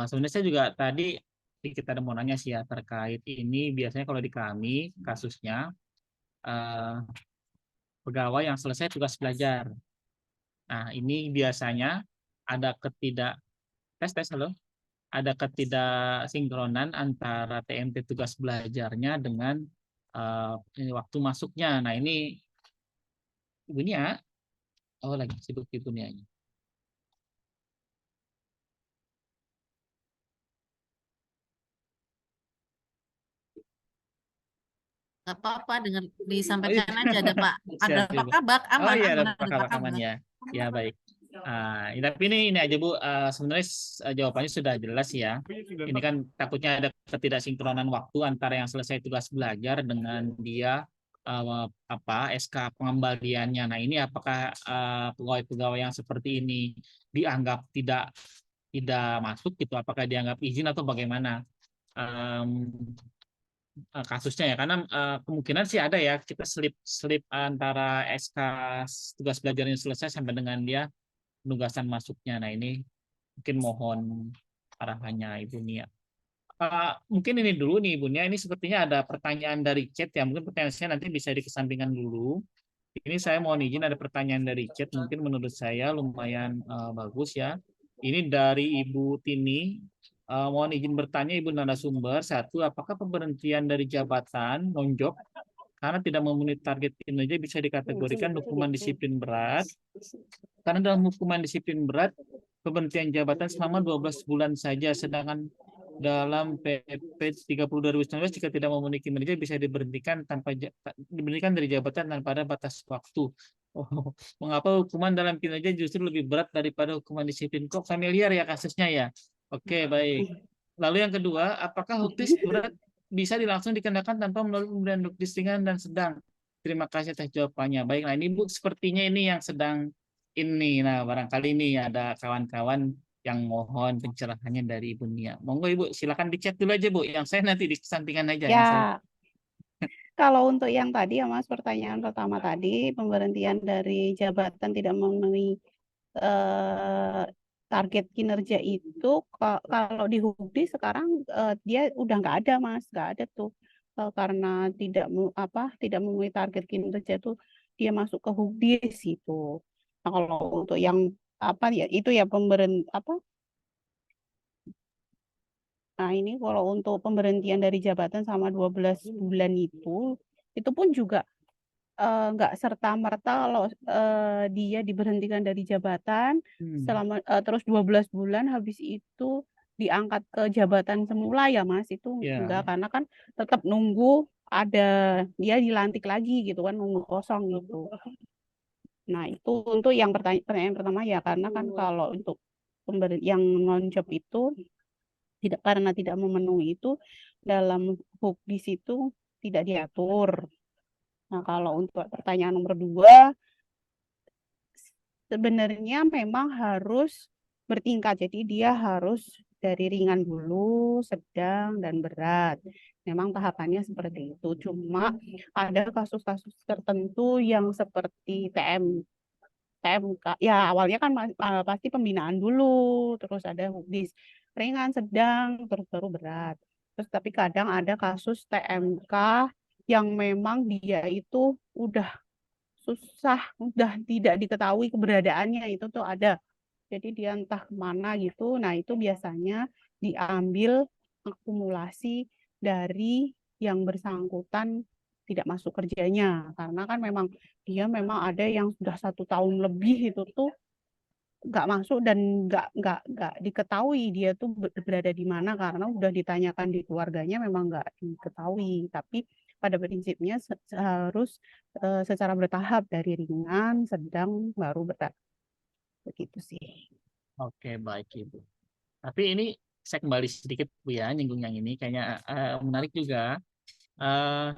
Sebenarnya saya juga tadi kita ada mau nanya sih ya terkait ini. Biasanya kalau di kami kasusnya eh, pegawai yang selesai tugas belajar. Nah, ini biasanya ada halo, ada ketidaksinkronan antara TMT tugas belajarnya dengan ini waktu masuknya. Nah, ini Ibu Nia, oh lagi sibuk Ibu Nia. Gak apa-apa, dengan disampaikan aja ada Pak, ada Siap, Pak Ibu. Kabak, Oh aman, iya, ada aman, Pak ada Pak Kabak aman Kabak. ya. Ya baik. Tapi ini aja Bu, sebenarnya jawabannya sudah jelas ya. Ini kan takutnya ada ketidaksinkronan waktu antara yang selesai tugas belajar dengan dia SK pengembaliannya. Nah ini apakah pegawai-pegawai yang seperti ini dianggap tidak masuk gitu? Apakah dianggap izin atau bagaimana? Kasusnya ya karena kemungkinan sih ada ya kita slip antara SK tugas belajarnya selesai sampai dengan dia penugasan masuknya. Nah ini mungkin mohon arahannya Ibu Nia. Mungkin ini dulu nih Ibu Nia, ini sepertinya ada pertanyaan dari chat ya, mungkin pertanyaan saya nanti bisa dikesampingkan dulu. Ini saya mohon izin ada pertanyaan dari chat, mungkin menurut saya lumayan bagus ya. Ini dari Ibu Tini. Mohon izin bertanya Ibu narasumber, satu, apakah pemberhentian dari jabatan non-job karena tidak memenuhi target kinerja bisa dikategorikan hukuman disiplin berat? Karena dalam hukuman disiplin berat, pemberhentian jabatan selama 12 bulan saja, sedangkan dalam PP 30 2019 jika tidak memenuhi kinerja bisa diberhentikan dari jabatan tanpa ada batas waktu. Oh, mengapa hukuman dalam kinerja justru lebih berat daripada hukuman disiplin? Kok familiar ya kasusnya ya? Oke, baik. Lalu yang kedua, apakah huktis berat bisa langsung dikenakan tanpa melalui pemberian huktis ringan dan sedang? Terima kasih atas jawabannya. Baik, nah ini Bu, sepertinya ini yang sedang ini. Nah, barangkali ini ada kawan-kawan yang mohon pencerahannya dari Ibu Nia. Monggo Ibu, silakan di chat dulu aja Bu. Yang saya nanti di kesampingan aja. Yang saya... Ya, kalau untuk yang tadi ya Mas, pertanyaan pertama tadi, pemberhentian dari jabatan tidak memenuhi target kinerja itu, kalau di Hukdi sekarang dia udah nggak ada Mas, nggak ada tuh. Karena tidak memenuhi target kinerja itu dia masuk ke Hukdis itu. Nah, kalau untuk yang ya itu ya Nah, ini kalau untuk pemberhentian dari jabatan sama 12 bulan itu pun juga nggak serta-merta kalau dia diberhentikan dari jabatan selama terus 12 bulan habis itu diangkat ke jabatan semula ya Mas, itu enggak, karena kan tetap nunggu ada dia dilantik lagi gitu kan, nunggu kosong gitu. Nah, itu untuk yang pertanyaan pertama ya, karena kan kalau untuk yang non-job itu karena tidak memenuhi itu dalam hukdis itu tidak diatur. Nah, kalau untuk pertanyaan nomor 2, sebenarnya memang harus bertingkat. Jadi dia harus dari ringan dulu, sedang, dan berat. Memang tahapannya seperti itu. Cuma ada kasus-kasus tertentu yang seperti TMK. Ya, awalnya kan pasti pembinaan dulu, terus ada hukdis ringan, sedang, terus baru berat. Terus tapi kadang ada kasus TMK yang memang dia itu udah susah, udah tidak diketahui keberadaannya, itu tuh ada. Jadi dia entah kemana gitu. Nah, itu biasanya diambil akumulasi dari yang bersangkutan tidak masuk kerjanya. Karena kan dia memang ada yang sudah 1 tahun lebih itu tuh nggak masuk dan nggak diketahui dia tuh berada di mana karena udah ditanyakan di keluarganya memang nggak diketahui. Tapi pada prinsipnya harus secara bertahap dari ringan, sedang, baru berat. Begitu sih. Oke, baik Ibu. Tapi ini saya kembali sedikit Bu ya, nyinggung yang ini kayaknya menarik juga. Eh,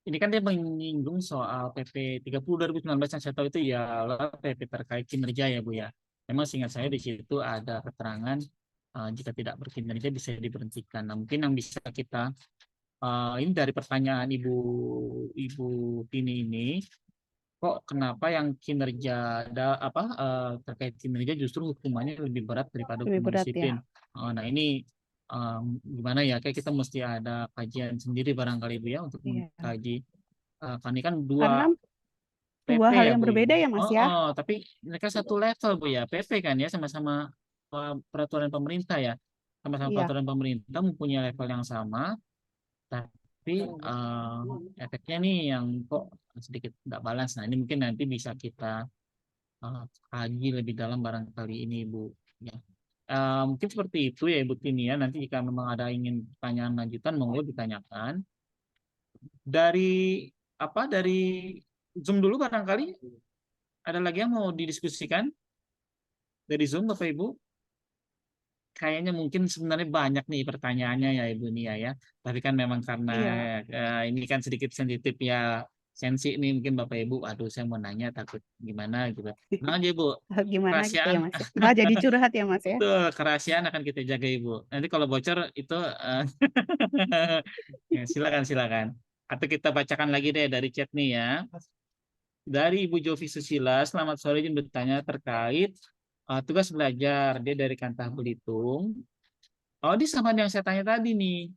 ini kan dia menyinggung soal PP 30 2019 yang saya tahu itu ya PP terkait kinerja ya Bu ya. Memang seingat saya di situ ada keterangan jika tidak berkinerja bisa diberhentikan. Nah, mungkin yang bisa kita ini dari pertanyaan Ibu Tini ini, kok kenapa yang kinerja terkait kinerja justru hukumannya lebih berat daripada Lebih hukuman berat disiplin. ya. Nah ini gimana ya? Kayak kita mesti ada kajian sendiri barangkali Bu ya untuk Iya. mengkaji. Kan ini kan Karena PP dua hal ya yang Bu. berbeda ya Mas ya. Tapi mereka satu level Bu ya. PP kan ya sama-sama peraturan pemerintah ya. Sama-sama Iya. peraturan pemerintah mempunyai level yang sama. Tapi efeknya nih yang kok sedikit nggak balance. Nah ini mungkin nanti bisa kita kaji lebih dalam barangkali ini Bu. Ya. Mungkin seperti itu ya Ibu Tini ya. Nanti jika memang ada ingin pertanyaan lanjutan, monggo ditanyakan. Dari Zoom dulu barangkali ada lagi yang mau didiskusikan dari Zoom Bapak Ibu? Kayaknya mungkin sebenarnya banyak nih pertanyaannya ya Ibu Nia ya. Tapi kan memang karena ini kan sedikit sensitif ya, sensi nih mungkin Bapak Ibu. Aduh saya mau nanya takut gimana gitu. Tenang aja Ibu. Gimana gitu ya Kerahasiaan Mas? Malah jadi curhat ya Mas ya. itu kerahasiaan akan kita jaga Ibu. Nanti kalau bocor itu ya, silakan. Atau kita bacakan lagi deh dari chat nih ya. Dari Ibu Jovi Susila, selamat sore, izin bertanya terkait tugas belajar. Dia dari Kantah Belitung. Oh, ini sama yang saya tanya tadi nih.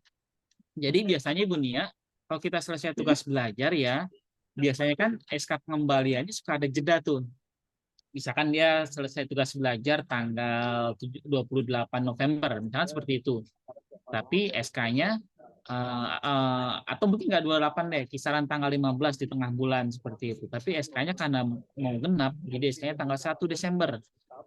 Jadi biasanya Ibu Nia, kalau kita selesai tugas belajar ya, biasanya kan SK pengembaliannya suka ada jeda tuh. Misalkan dia selesai tugas belajar tanggal 28 November, misalnya seperti itu. Tapi SK-nya atau mungkin nggak 28 deh, kisaran tanggal 15 di tengah bulan seperti itu. Tapi SK-nya karena mau genap, jadi SK-nya tanggal 1 Desember.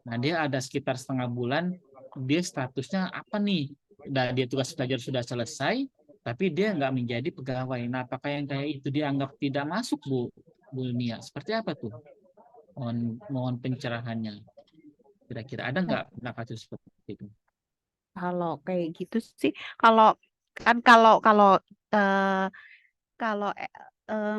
Nah, dia ada sekitar setengah bulan, dia statusnya apa nih? Dan dia tugas belajar sudah selesai, tapi dia nggak menjadi pegawai. Nah, apakah yang kayak itu dianggap tidak masuk, Bu Nia? Seperti apa tuh? Mohon pencerahannya. Kira-kira ada nggak kasus seperti itu? Kalau kayak gitu sih, kalau kalau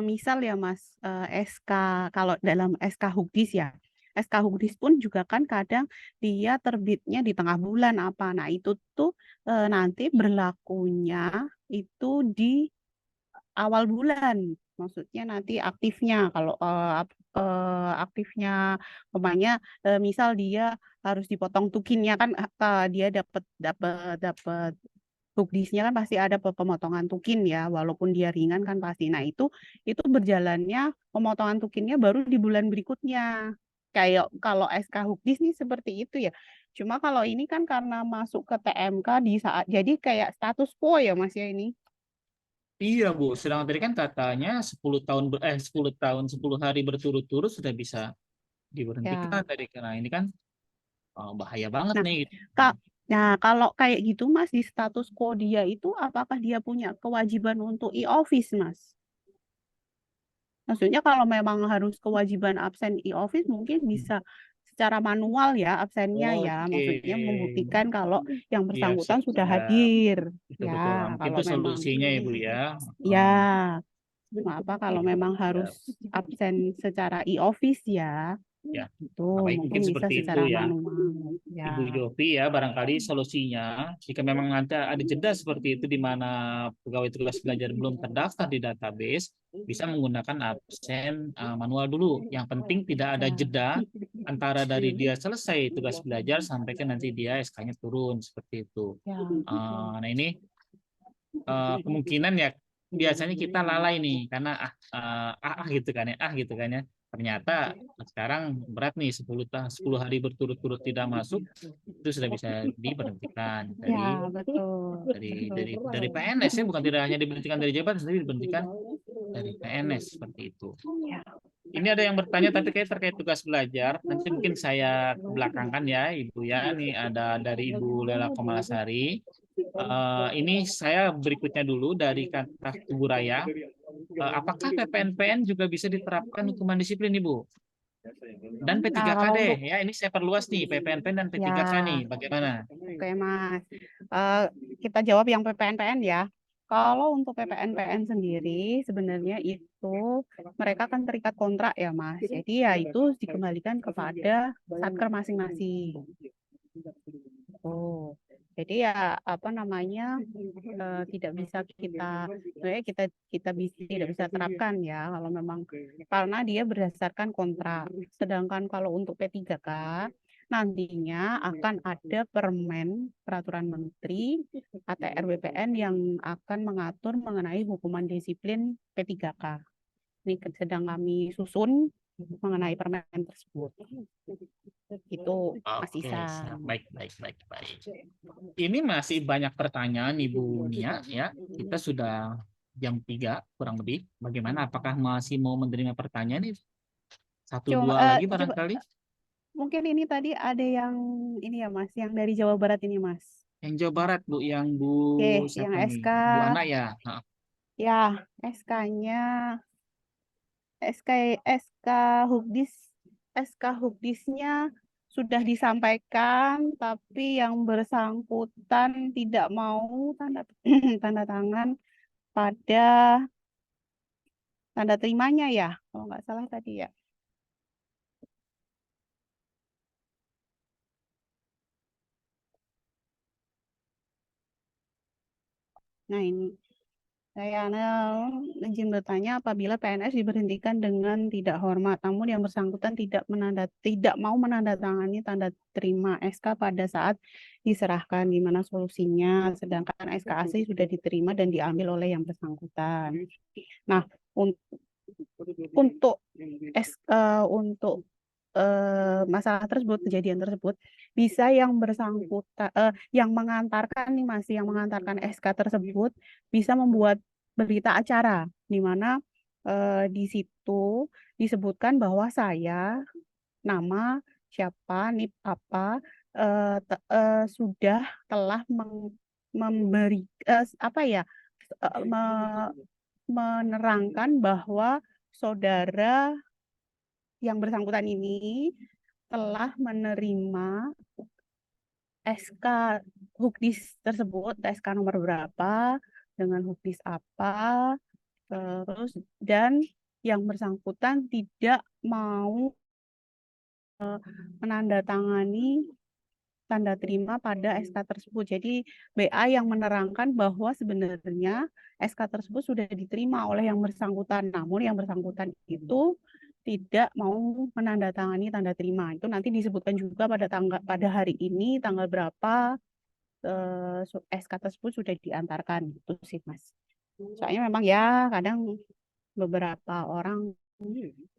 misal ya Mas, SK kalau dalam SK Hugdis ya, SK Hugdis pun juga kan kadang dia terbitnya di tengah bulan apa. Nah itu tuh nanti berlakunya itu di awal bulan. Maksudnya nanti aktifnya kalau aktifnya umpamanya misal dia harus dipotong tukinnya kan dia dapat Hugdisnya kan pasti ada pemotongan tukin ya, walaupun dia ringan kan pasti. Nah itu berjalannya pemotongan tukinnya baru di bulan berikutnya. Kayak kalau SK Hugdis nih seperti itu ya. Cuma kalau ini kan karena masuk ke TMK di saat jadi kayak status quo ya Mas ya ini. Iya Bu, sedang tadi kan katanya 10 tahun 10 tahun 10 hari berturut-turut sudah bisa diberhentikan Ya. tadi karena ini kan bahaya banget Nah, nih gitu. kalau kayak gitu Mas di status quo dia itu apakah dia punya kewajiban untuk e-office Mas? Maksudnya kalau memang harus kewajiban absen e-office mungkin bisa secara manual ya absennya ya, maksudnya Oke. membuktikan kalau yang Iya, bersangkutan sudah siap. hadir. Betul-betul. Ya, Mungkin kalau itu memang solusinya ya, Bu ya. ya, kalau memang harus Siap. absen secara e-office ya, Ya. itu Nah, baik, mungkin mungkin bisa seperti itu secara ya. manual. Ibu Ya, Jovi ya, barangkali solusinya jika memang nanti ada jeda seperti itu di mana pegawai tugas belajar belum terdaftar di database, bisa menggunakan absen manual dulu. Yang penting tidak ada ya, jeda antara dari dia selesai tugas belajar sampai ke nanti dia SK-nya turun seperti itu. ya. Nah ini kemungkinan ya biasanya kita lalai nih karena gitu kan ya, gitu kan ya. Ternyata sekarang berat nih 10 hari berturut-turut tidak masuk, itu sudah bisa diberhentikan Ya, betul. dari PNS ya, bukan tidak hanya diberhentikan dari jabatan tapi diberhentikan dari PNS seperti itu. Ya. Ini ada yang bertanya tapi kayak terkait tugas belajar. Nanti mungkin saya belakangkan ya Ibu ya. Ini ada dari Ibu Lela Komalasari. Ini saya berikutnya dulu dari kata Tugu Raya. Apakah PPNPN juga bisa diterapkan hukuman disiplin Ibu? Dan Nah, P3K kalau untuk ya, ini saya perluas nih PPNPN dan P3K nih. ya, Bagaimana? oke Mas. Kita jawab yang PPNPN ya. Kalau untuk PPNPN sendiri sebenarnya itu mereka kan terikat kontrak ya Mas. Jadi ya itu dikembalikan kepada satker masing-masing. Oh, jadi ya apa namanya tidak bisa sebenarnya tidak bisa terapkan ya kalau memang karena dia berdasarkan kontrak. Sedangkan kalau untuk P3K nantinya akan ada peraturan menteri ATR BPN yang akan mengatur mengenai hukuman disiplin P3K. Ini sedang kami susun mengenai permen tersebut. Itu Mas Oke, siap. Isan. Baik. Ini masih banyak pertanyaan Ibu Nia ya. Kita sudah jam 3 kurang lebih. Bagaimana? Apakah masih mau menerima pertanyaan? Satu dua lagi Coba barangkali. mungkin ini tadi ada yang ini ya Mas, yang dari Jawa Barat ini Mas. Yang Jawa Barat Bu, yang Bu Oke, yang siapa nih? SK Bu Ana ya. Nah, ya SK-nya SK SK Hubdis SK Hubdisnya sudah disampaikan, tapi yang bersangkutan tidak mau tanda tangan pada tanda terimanya ya, kalau nggak salah tadi ya. Nah ini saya izin bertanya apabila PNS diberhentikan dengan tidak hormat, namun yang bersangkutan tidak mau menandatangani tanda terima SK pada saat diserahkan, gimana solusinya? Sedangkan SK asli sudah diterima dan diambil oleh yang bersangkutan. Nah, untuk masalah tersebut, kejadian tersebut, bisa yang bersangkutan, yang mengantarkan nih Mas, yang mengantarkan SK tersebut bisa membuat berita acara, di mana di situ disebutkan bahwa saya, nama siapa, NIP apa, sudah telah memberi menerangkan bahwa saudara yang bersangkutan ini telah menerima SK Hukdis tersebut, SK nomor berapa, dengan Hukdis apa, terus dan yang bersangkutan tidak mau menandatangani tanda terima pada SK tersebut. Jadi BA yang menerangkan bahwa sebenarnya SK tersebut sudah diterima oleh yang bersangkutan, namun yang bersangkutan itu tidak mau menandatangani tanda terima. Itu nanti disebutkan juga pada hari ini tanggal berapa SK tersebut sudah diantarkan. Itu sih Mas. Soalnya memang ya kadang beberapa orang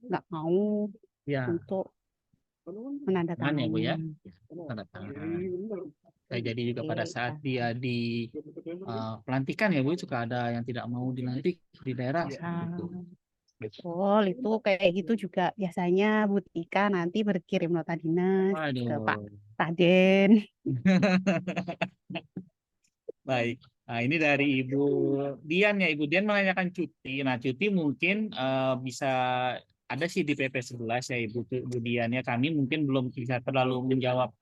nggak mau ya, untuk tangan ya Bu ya. menandatangani. Tanda tangan. Jadi juga pada Oke, saat dia di pelantikan ya Bu, suka ada yang tidak mau dilantik di daerah. Gitu. betul, itu kayak gitu juga biasanya Bu Tika nanti berkirim nota dinas ke Pak Waduh. Raden. Baik. Nah, ini dari Ibu Dian ya. Ibu Dian menanyakan cuti. Nah, cuti mungkin bisa ada sih di PP 11 ya Ibu Dian ya. Kami mungkin belum bisa terlalu menjawab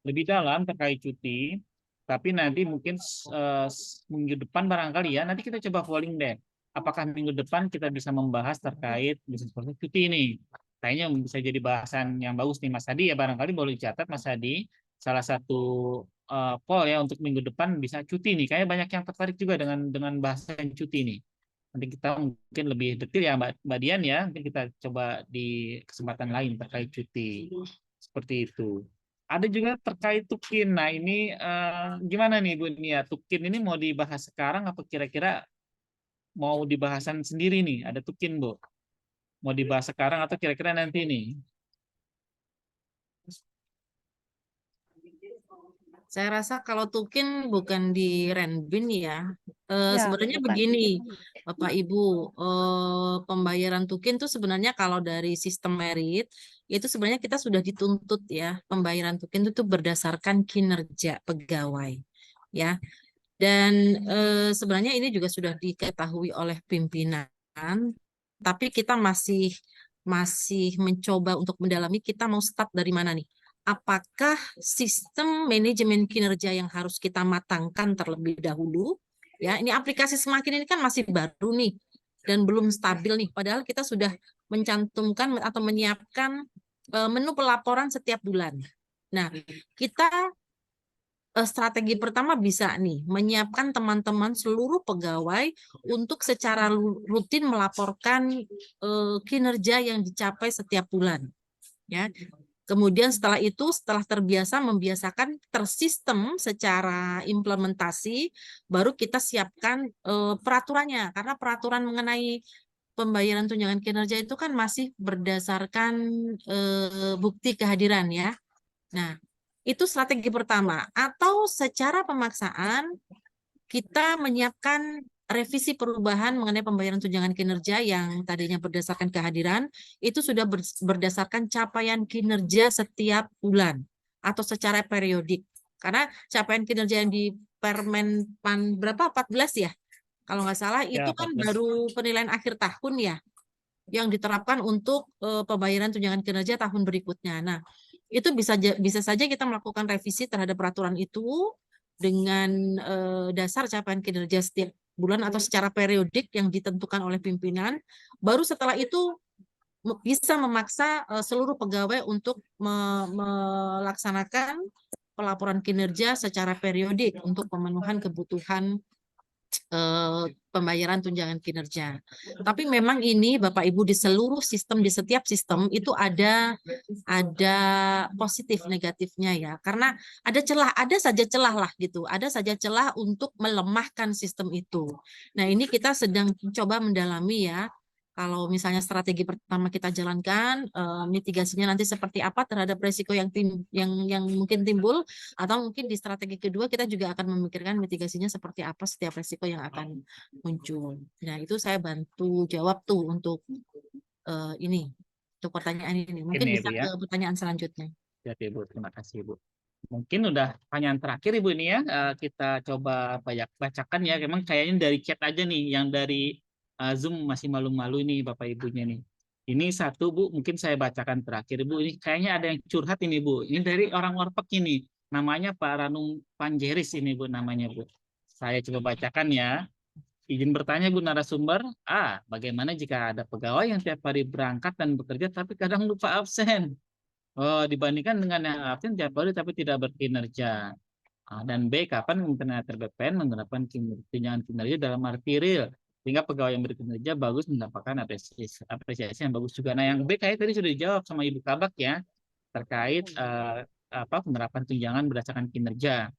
lebih dalam terkait cuti, tapi nanti mungkin minggu depan barangkali ya, nanti kita coba polling deh. Apakah minggu depan kita bisa membahas terkait bisnis proses cuti ini? Kayaknya bisa jadi bahasan yang bagus nih Mas Hadi ya, barangkali boleh dicatat Mas Hadi. Salah satu poll ya untuk minggu depan bisa cuti nih. Kayaknya banyak yang tertarik juga dengan bahasan cuti nih. Nanti kita mungkin lebih detail ya Mbak Dian ya. Mungkin kita coba di kesempatan lain terkait cuti. Seperti itu. Ada juga terkait Tukin. Nah ini gimana nih Bu Nia? Tukin ini mau dibahas sekarang apa kira-kira mau dibahasan sendiri nih? Ada Tukin Bu. Mau dibahas sekarang atau kira-kira nanti nih? Saya rasa kalau Tukin bukan di Renbin ya. Ya, Sebenarnya bukan. begini, Bapak Ibu, pembayaran Tukin itu sebenarnya kalau dari sistem merit itu sebenarnya kita sudah dituntut ya, pembayaran Tukin itu berdasarkan kinerja pegawai, ya. Dan sebenarnya ini juga sudah diketahui oleh pimpinan, tapi kita masih mencoba untuk mendalami kita mau start dari mana nih. Apakah sistem manajemen kinerja yang harus kita matangkan terlebih dahulu? Ya, ini aplikasi Semakin ini kan masih baru nih dan belum stabil nih. Padahal kita sudah mencantumkan atau menyiapkan menu pelaporan setiap bulan. Nah, kita strategi pertama bisa nih menyiapkan teman-teman seluruh pegawai untuk secara rutin melaporkan kinerja yang dicapai setiap bulan. Ya, kemudian setelah itu, setelah terbiasa membiasakan tersistem secara implementasi, baru kita siapkan peraturannya. Karena peraturan mengenai pembayaran tunjangan kinerja itu kan masih berdasarkan bukti kehadiran ya. Nah, itu strategi pertama. Atau secara pemaksaan kita menyiapkan revisi perubahan mengenai pembayaran tunjangan kinerja yang tadinya berdasarkan kehadiran, itu sudah berdasarkan capaian kinerja setiap bulan atau secara periodik. Karena capaian kinerja yang di Permen Pan berapa 14 ya? Kalau nggak salah itu Ya, kan 14. baru penilaian akhir tahun ya yang diterapkan untuk pembayaran tunjangan kinerja tahun berikutnya. Nah, itu bisa saja kita melakukan revisi terhadap peraturan itu dengan dasar capaian kinerja setiap bulan atau secara periodik yang ditentukan oleh pimpinan. Baru setelah itu bisa memaksa seluruh pegawai untuk melaksanakan pelaporan kinerja secara periodik untuk pemenuhan kebutuhan pembayaran tunjangan kinerja. Tapi memang ini Bapak Ibu di seluruh sistem, di setiap sistem itu ada positif negatifnya ya. Karena ada saja celah lah gitu. Ada saja celah untuk melemahkan sistem itu. Nah, ini kita sedang coba mendalami ya. Kalau misalnya strategi pertama kita jalankan, mitigasinya nanti seperti apa terhadap resiko yang mungkin timbul, atau mungkin di strategi kedua kita juga akan memikirkan mitigasinya seperti apa setiap resiko yang akan muncul. Nah, itu saya bantu jawab tuh untuk ini, untuk pertanyaan ini. Mungkin Ini bisa Ibu ya. ke pertanyaan selanjutnya. Ya Ibu, terima kasih Ibu. Mungkin udah pertanyaan terakhir Ibu ini ya. Kita coba bacakan ya. Memang kayaknya dari chat aja nih, yang dari Zoom masih malu-malu ini Bapak Ibunya nih. Ini satu Bu, mungkin saya bacakan terakhir Bu. Ini kayaknya ada yang curhat ini Bu. Ini dari orang Warpek ini. Namanya Pak Ranum Panjeris ini Bu namanya Bu. Saya coba bacakan ya. Izin bertanya Bu narasumber. Bagaimana jika ada pegawai yang tiap hari berangkat dan bekerja tapi kadang lupa absen? Oh, dibandingkan dengan yang absen tiap hari tapi tidak berkinerja. Dan B, kapan Kementerian BPN menerapkan tunjangan kinerja dalam arti real sehingga pegawai yang berkinerja bagus mendapatkan apresiasi yang bagus juga. Nah, yang B kayak tadi sudah dijawab sama Ibu Kabak ya terkait penerapan tunjangan berdasarkan kinerja.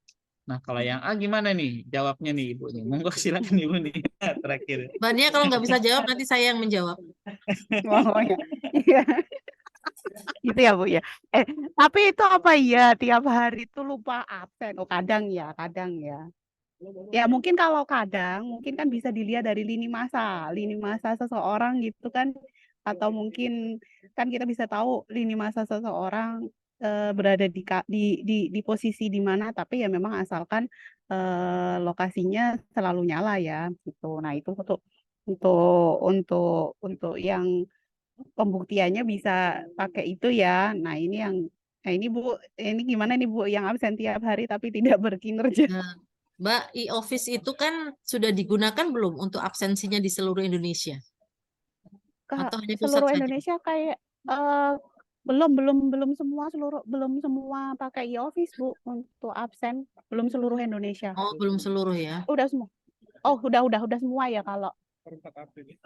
Nah, kalau yang A gimana nih jawabnya nih Ibu nih? Monggo silakan Ibu nih terakhir. Mbak Nia kalau nggak bisa jawab nanti saya yang menjawab. Oh ya. Iya. Gitu ya Bu ya. Tapi itu apa ya tiap hari itu lupa absen. Oh kadang ya. Ya mungkin kalau kadang mungkin kan bisa dilihat dari lini masa seseorang gitu kan, atau mungkin kan kita bisa tahu lini masa seseorang berada di posisi di mana, tapi ya memang asalkan lokasinya selalu nyala ya gitu. Nah itu untuk yang pembuktiannya bisa pakai itu ya. Nah ini Bu, ini gimana nih Bu yang absen tiap hari tapi tidak berkinerja? Nah, Mbak, e-office itu kan sudah digunakan belum untuk absensinya di seluruh Indonesia? Kak, Atau hanya pusat seluruh saja? Indonesia kayak eh, belum semua belum semua pakai e-office Bu untuk absen, belum seluruh Indonesia. Oh, belum seluruh ya. Udah semua. Oh, udah semua ya kalau.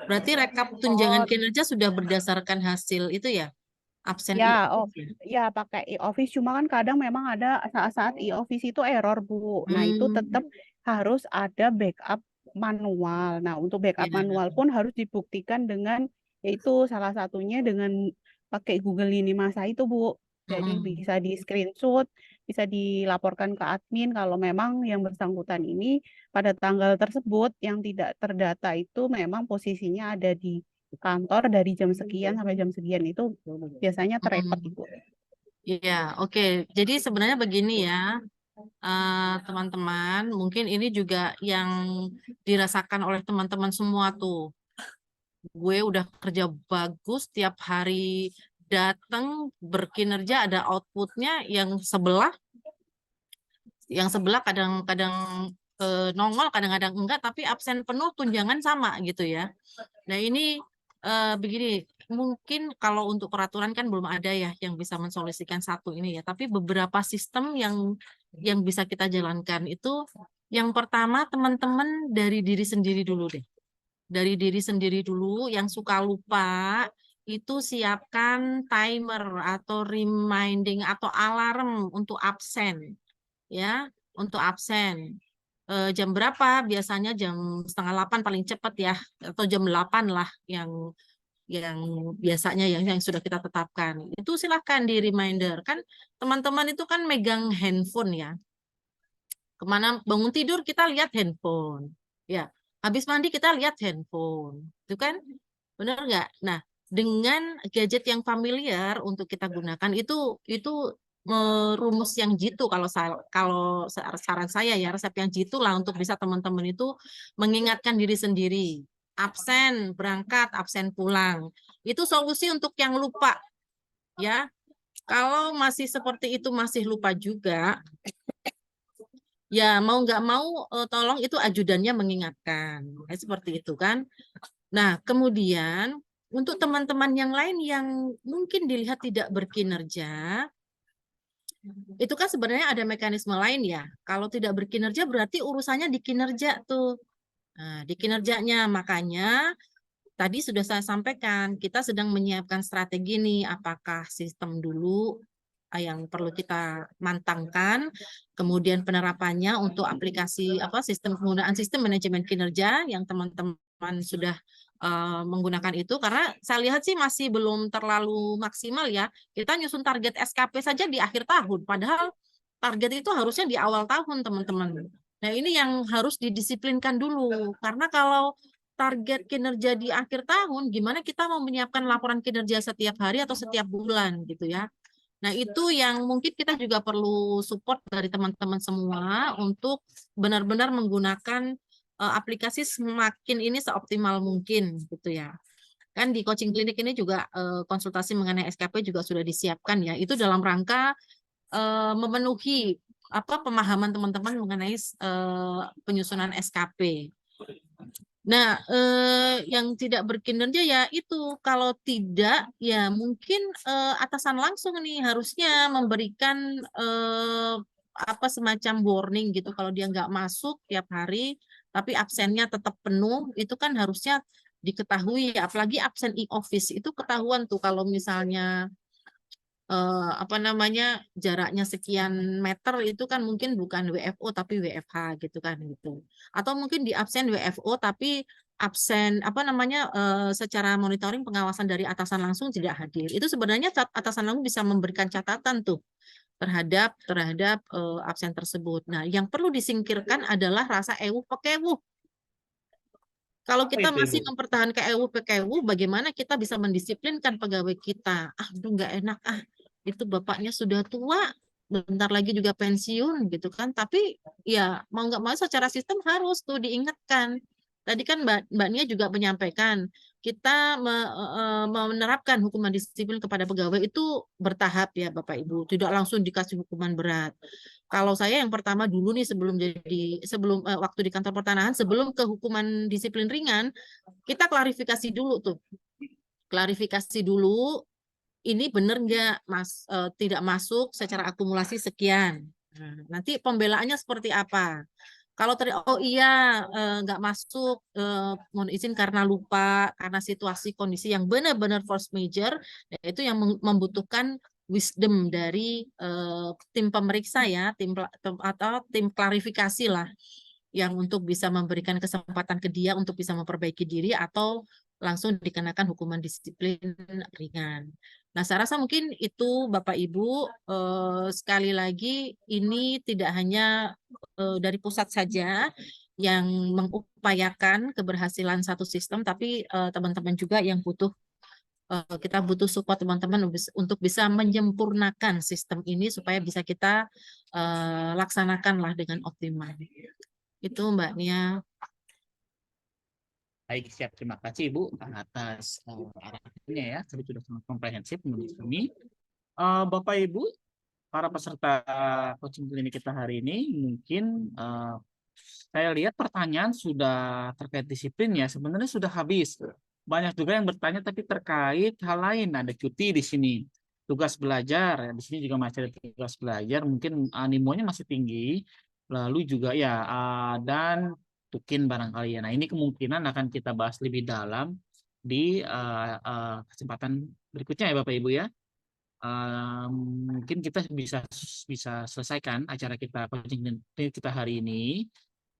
Berarti rekap tunjangan Oh, kinerja sudah berdasarkan hasil itu ya, absen ya, e-office ya. ya pakai e-office. Cuma kan kadang memang ada saat-saat e-office itu error Bu. Nah itu tetap harus ada backup manual. Nah untuk backup Ya. manual pun harus dibuktikan dengan yaitu salah satunya dengan pakai Google Lini Masa itu Bu. Jadi Mm-mm. bisa di screenshot, bisa dilaporkan ke admin kalau memang yang bersangkutan ini pada tanggal tersebut yang tidak terdata itu memang posisinya ada di kantor dari jam sekian sampai jam sekian itu biasanya terrepet Mm-mm. Ibu. Iya, oke. Jadi sebenarnya begini ya, teman-teman, mungkin ini juga yang dirasakan oleh teman-teman semua tuh. Gue udah kerja bagus tiap hari datang berkinerja ada outputnya yang sebelah kadang-kadang nongol kadang-kadang enggak tapi absen penuh tunjangan sama gitu ya. Nah ini begini mungkin kalau untuk peraturan kan belum ada ya yang bisa mensolusikan satu ini ya tapi beberapa sistem yang bisa kita jalankan itu yang pertama teman-teman dari diri sendiri dulu deh. Dari diri sendiri dulu yang suka lupa itu siapkan timer atau reminding atau alarm untuk absen ya untuk absen. Jam berapa biasanya jam 7:30 paling cepat ya atau jam 8 lah yang biasanya yang sudah kita tetapkan itu silahkan di reminder kan teman-teman itu kan megang handphone ya kemana bangun tidur kita lihat handphone ya habis mandi kita lihat handphone itu kan benar nggak nah dengan gadget yang familiar untuk kita gunakan itu rumus yang jitu kalau saran saya ya resep yang jitu lah untuk bisa teman-teman itu mengingatkan diri sendiri absen berangkat absen pulang itu solusi untuk yang lupa ya kalau masih seperti itu masih lupa juga ya mau nggak mau tolong itu ajudannya mengingatkan seperti itu kan nah kemudian untuk teman-teman yang lain yang mungkin dilihat tidak berkinerja itu kan sebenarnya ada mekanisme lain ya kalau tidak berkinerja berarti urusannya di kinerja tuh nah di kinerjanya makanya tadi sudah saya sampaikan kita sedang menyiapkan strategi nih apakah sistem dulu yang perlu kita mantangkan, kemudian penerapannya untuk aplikasi sistem penggunaan sistem manajemen kinerja yang teman-teman sudah menggunakan itu karena saya lihat sih masih belum terlalu maksimal ya. Kita nyusun target SKP saja di akhir tahun, padahal target itu harusnya di awal tahun, teman-teman. Nah, ini yang harus didisiplinkan dulu karena kalau target kinerja di akhir tahun, gimana kita mau menyiapkan laporan kinerja setiap hari atau setiap bulan gitu ya. Nah, itu yang mungkin kita juga perlu support dari teman-teman semua untuk benar-benar menggunakan aplikasi semakin ini seoptimal mungkin gitu ya. Kan di coaching klinik ini juga konsultasi mengenai SKP juga sudah disiapkan ya. Itu dalam rangka memenuhi pemahaman teman-teman mengenai penyusunan SKP. Nah, yang tidak berkinerja ya itu kalau tidak ya mungkin atasan langsung nih harusnya memberikan semacam warning gitu kalau dia nggak masuk tiap hari tapi absennya tetap penuh itu kan harusnya diketahui ya apalagi absen e-office itu ketahuan tuh kalau misalnya jaraknya sekian meter itu kan mungkin bukan WFO tapi WFH gitu kan gitu. Atau mungkin di absen WFO tapi absen secara monitoring pengawasan dari atasan langsung tidak hadir. Itu sebenarnya atasan langsung bisa memberikan catatan tuh terhadap absen tersebut. Nah, yang perlu disingkirkan adalah rasa ewuh pekewuh. Kalau kita masih mempertahankan ewuh pekewuh, bagaimana kita bisa mendisiplinkan pegawai kita? Aduh, nggak enak itu bapaknya sudah tua, bentar lagi juga pensiun gitu kan. Tapi ya mau nggak mau secara sistem harus tuh diingatkan. Tadi kan Mbak Nia juga menyampaikan, kita menerapkan hukuman disiplin kepada pegawai itu bertahap ya Bapak Ibu, tidak langsung dikasih hukuman berat. Kalau saya yang pertama dulu nih sebelum waktu di kantor pertanahan sebelum ke hukuman disiplin ringan, kita klarifikasi dulu tuh. Klarifikasi dulu ini benar nggak tidak masuk secara akumulasi sekian. Nah, nanti pembelaannya seperti apa? Kalau tadi oh iya nggak masuk mohon izin karena lupa karena situasi kondisi yang benar-benar force major, ya itu yang membutuhkan wisdom dari tim pemeriksa ya, atau tim klarifikasi lah yang untuk bisa memberikan kesempatan ke dia untuk bisa memperbaiki diri atau langsung dikenakan hukuman disiplin ringan. Nah, saya rasa mungkin itu Bapak Ibu sekali lagi ini tidak hanya dari pusat saja yang mengupayakan keberhasilan satu sistem, tapi teman-teman juga yang kita butuh support teman-teman untuk bisa menyempurnakan sistem ini supaya bisa kita laksanakanlah dengan optimal. Itu Mbak Nia. Baik, siap. Terima kasih Ibu atas arahannya ya. Tadi sudah sangat komprehensif menurut kami. Bapak Ibu, para peserta coaching klinik kita hari ini, mungkin saya lihat pertanyaan sudah terkait disiplin ya. Sebenarnya sudah habis. Banyak juga yang bertanya tapi terkait hal lain. Ada cuti di sini, tugas belajar. Di sini juga masih ada tugas belajar. Mungkin animonya masih tinggi. Lalu juga ya dan tukin barangkali ya. Nah, ini kemungkinan akan kita bahas lebih dalam di kesempatan berikutnya ya Bapak Ibu ya. Mungkin kita bisa selesaikan acara kita coaching kita hari ini.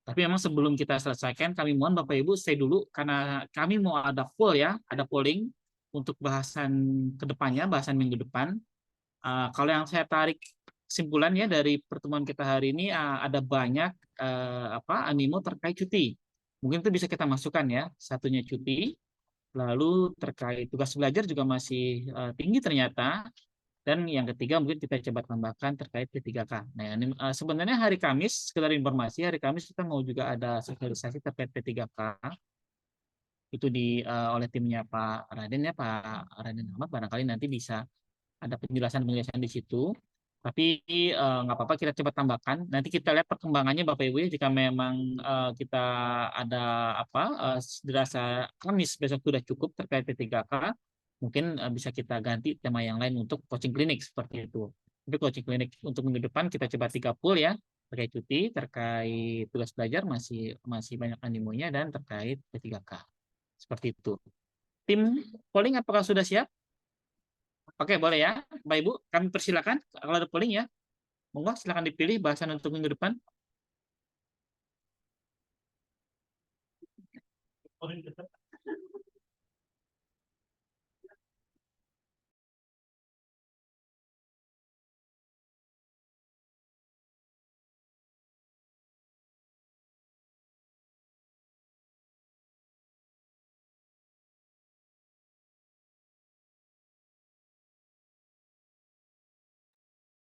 Tapi memang sebelum kita selesaikan, kami mohon Bapak Ibu stay dulu karena kami mau ada poll ya, ada polling untuk bahasan kedepannya, bahasan minggu depan. Kalau yang saya tarik kesimpulan ya dari pertemuan kita hari ini ada banyak animo terkait cuti. Mungkin itu bisa kita masukkan ya, satunya cuti, lalu terkait tugas belajar juga masih tinggi ternyata. Dan yang ketiga mungkin kita coba tambahkan terkait P3K. Nah, ini, sebenarnya hari Kamis, sekedar informasi, hari Kamis kita mau juga ada sosialisasi terkait P3K. Itu oleh timnya Pak Raden ya, Pak Raden Ahmad. Barangkali nanti bisa ada penjelasan-penjelasan di situ. Tapi nggak apa-apa kita coba tambahkan. Nanti kita lihat perkembangannya Bapak Ibu ya. Jika memang kita ada dirasa Kamis besok sudah cukup terkait P3K, mungkin bisa kita ganti tema yang lain untuk coaching klinik seperti itu. Tapi coaching klinik untuk minggu depan kita coba 3 pool ya, terkait cuti, terkait tugas belajar masih banyak animonya, dan terkait P3K. Seperti itu. Tim polling apakah sudah siap? Oke, boleh ya. Bapak Ibu, kami persilakan kalau ada polling ya. Monggo silakan dipilih bahasan untuk minggu depan.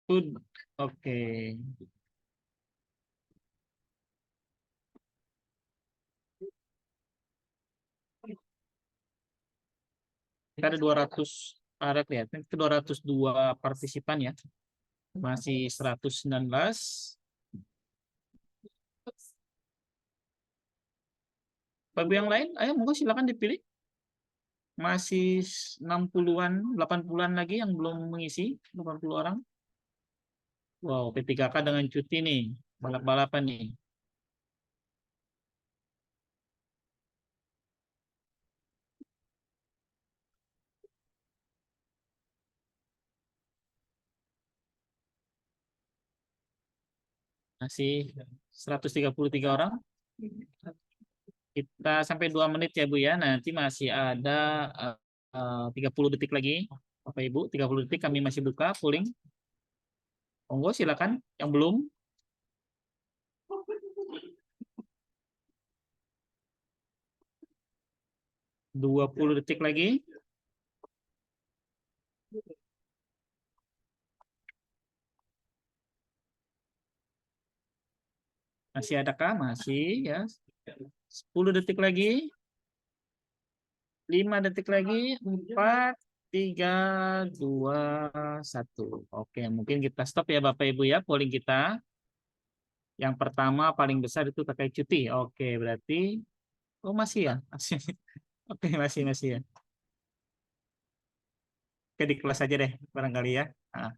Good. Oke. Kita ada 200, ada kelihatan itu 202 partisipan ya. Masih 119. Bagi yang lain, ayo monggo silakan dipilih. Masih 60-an, 80-an lagi yang belum mengisi, 80 orang. Wow, P3K dengan cuti nih, balap-balapan nih. Masih 133 orang. Kita sampai 2 menit ya Bu ya. Nanti masih ada 30 detik lagi. Bapak Ibu, 30 detik kami masih buka polling. Monggo silakan yang belum. Dua 20 detik lagi. Masih adakah? Masih ya. 10 detik lagi. 5 detik lagi. 4, 3, 2, 1. Oke, mungkin kita stop ya Bapak Ibu ya polling kita. Yang pertama paling besar itu terkait cuti. Oke, berarti masih ya. Masih. Oke, masih ya. Oke, di kelas aja deh barangkali ya.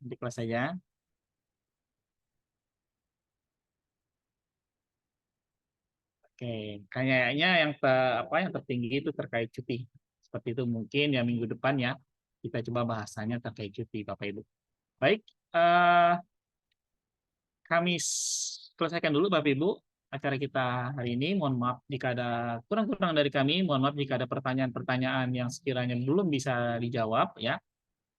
Di kelas aja. Oke, kayaknya yang tertinggi itu terkait cuti. Seperti itu mungkin ya minggu depan ya kita coba bahasanya terkait cuti Bapak Ibu. Baik, eh, kami selesaikan dulu Bapak Ibu acara kita hari ini. Mohon maaf jika ada kurang-kurang dari kami. Mohon maaf jika ada pertanyaan-pertanyaan yang sekiranya belum bisa dijawab ya.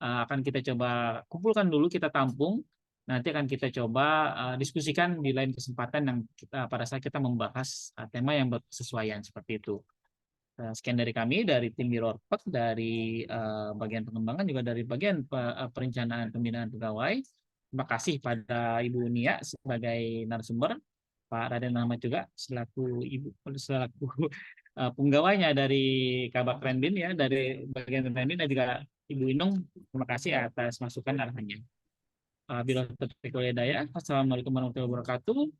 Akan kita coba kumpulkan dulu, kita tampung. Nanti akan kita coba diskusikan di lain kesempatan yang pada saat kita membahas tema yang bersesuaian seperti itu. Sekian dari kami, dari tim Biro Orpek, dari bagian pengembangan, juga dari bagian perencanaan pembinaan pegawai. Terima kasih pada Ibu Nia sebagai narasumber, Pak Raden Ahmad juga selaku penggawainya dari Kabak Renbin ya, dari bagian Renbin, dan juga Ibu Inung. Terima kasih atas masukan arahannya. Bila Taufiq wal Hidayah. Assalamualaikum warahmatullahi wabarakatuh.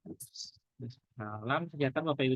Salam sejahtera Bapak Ibu.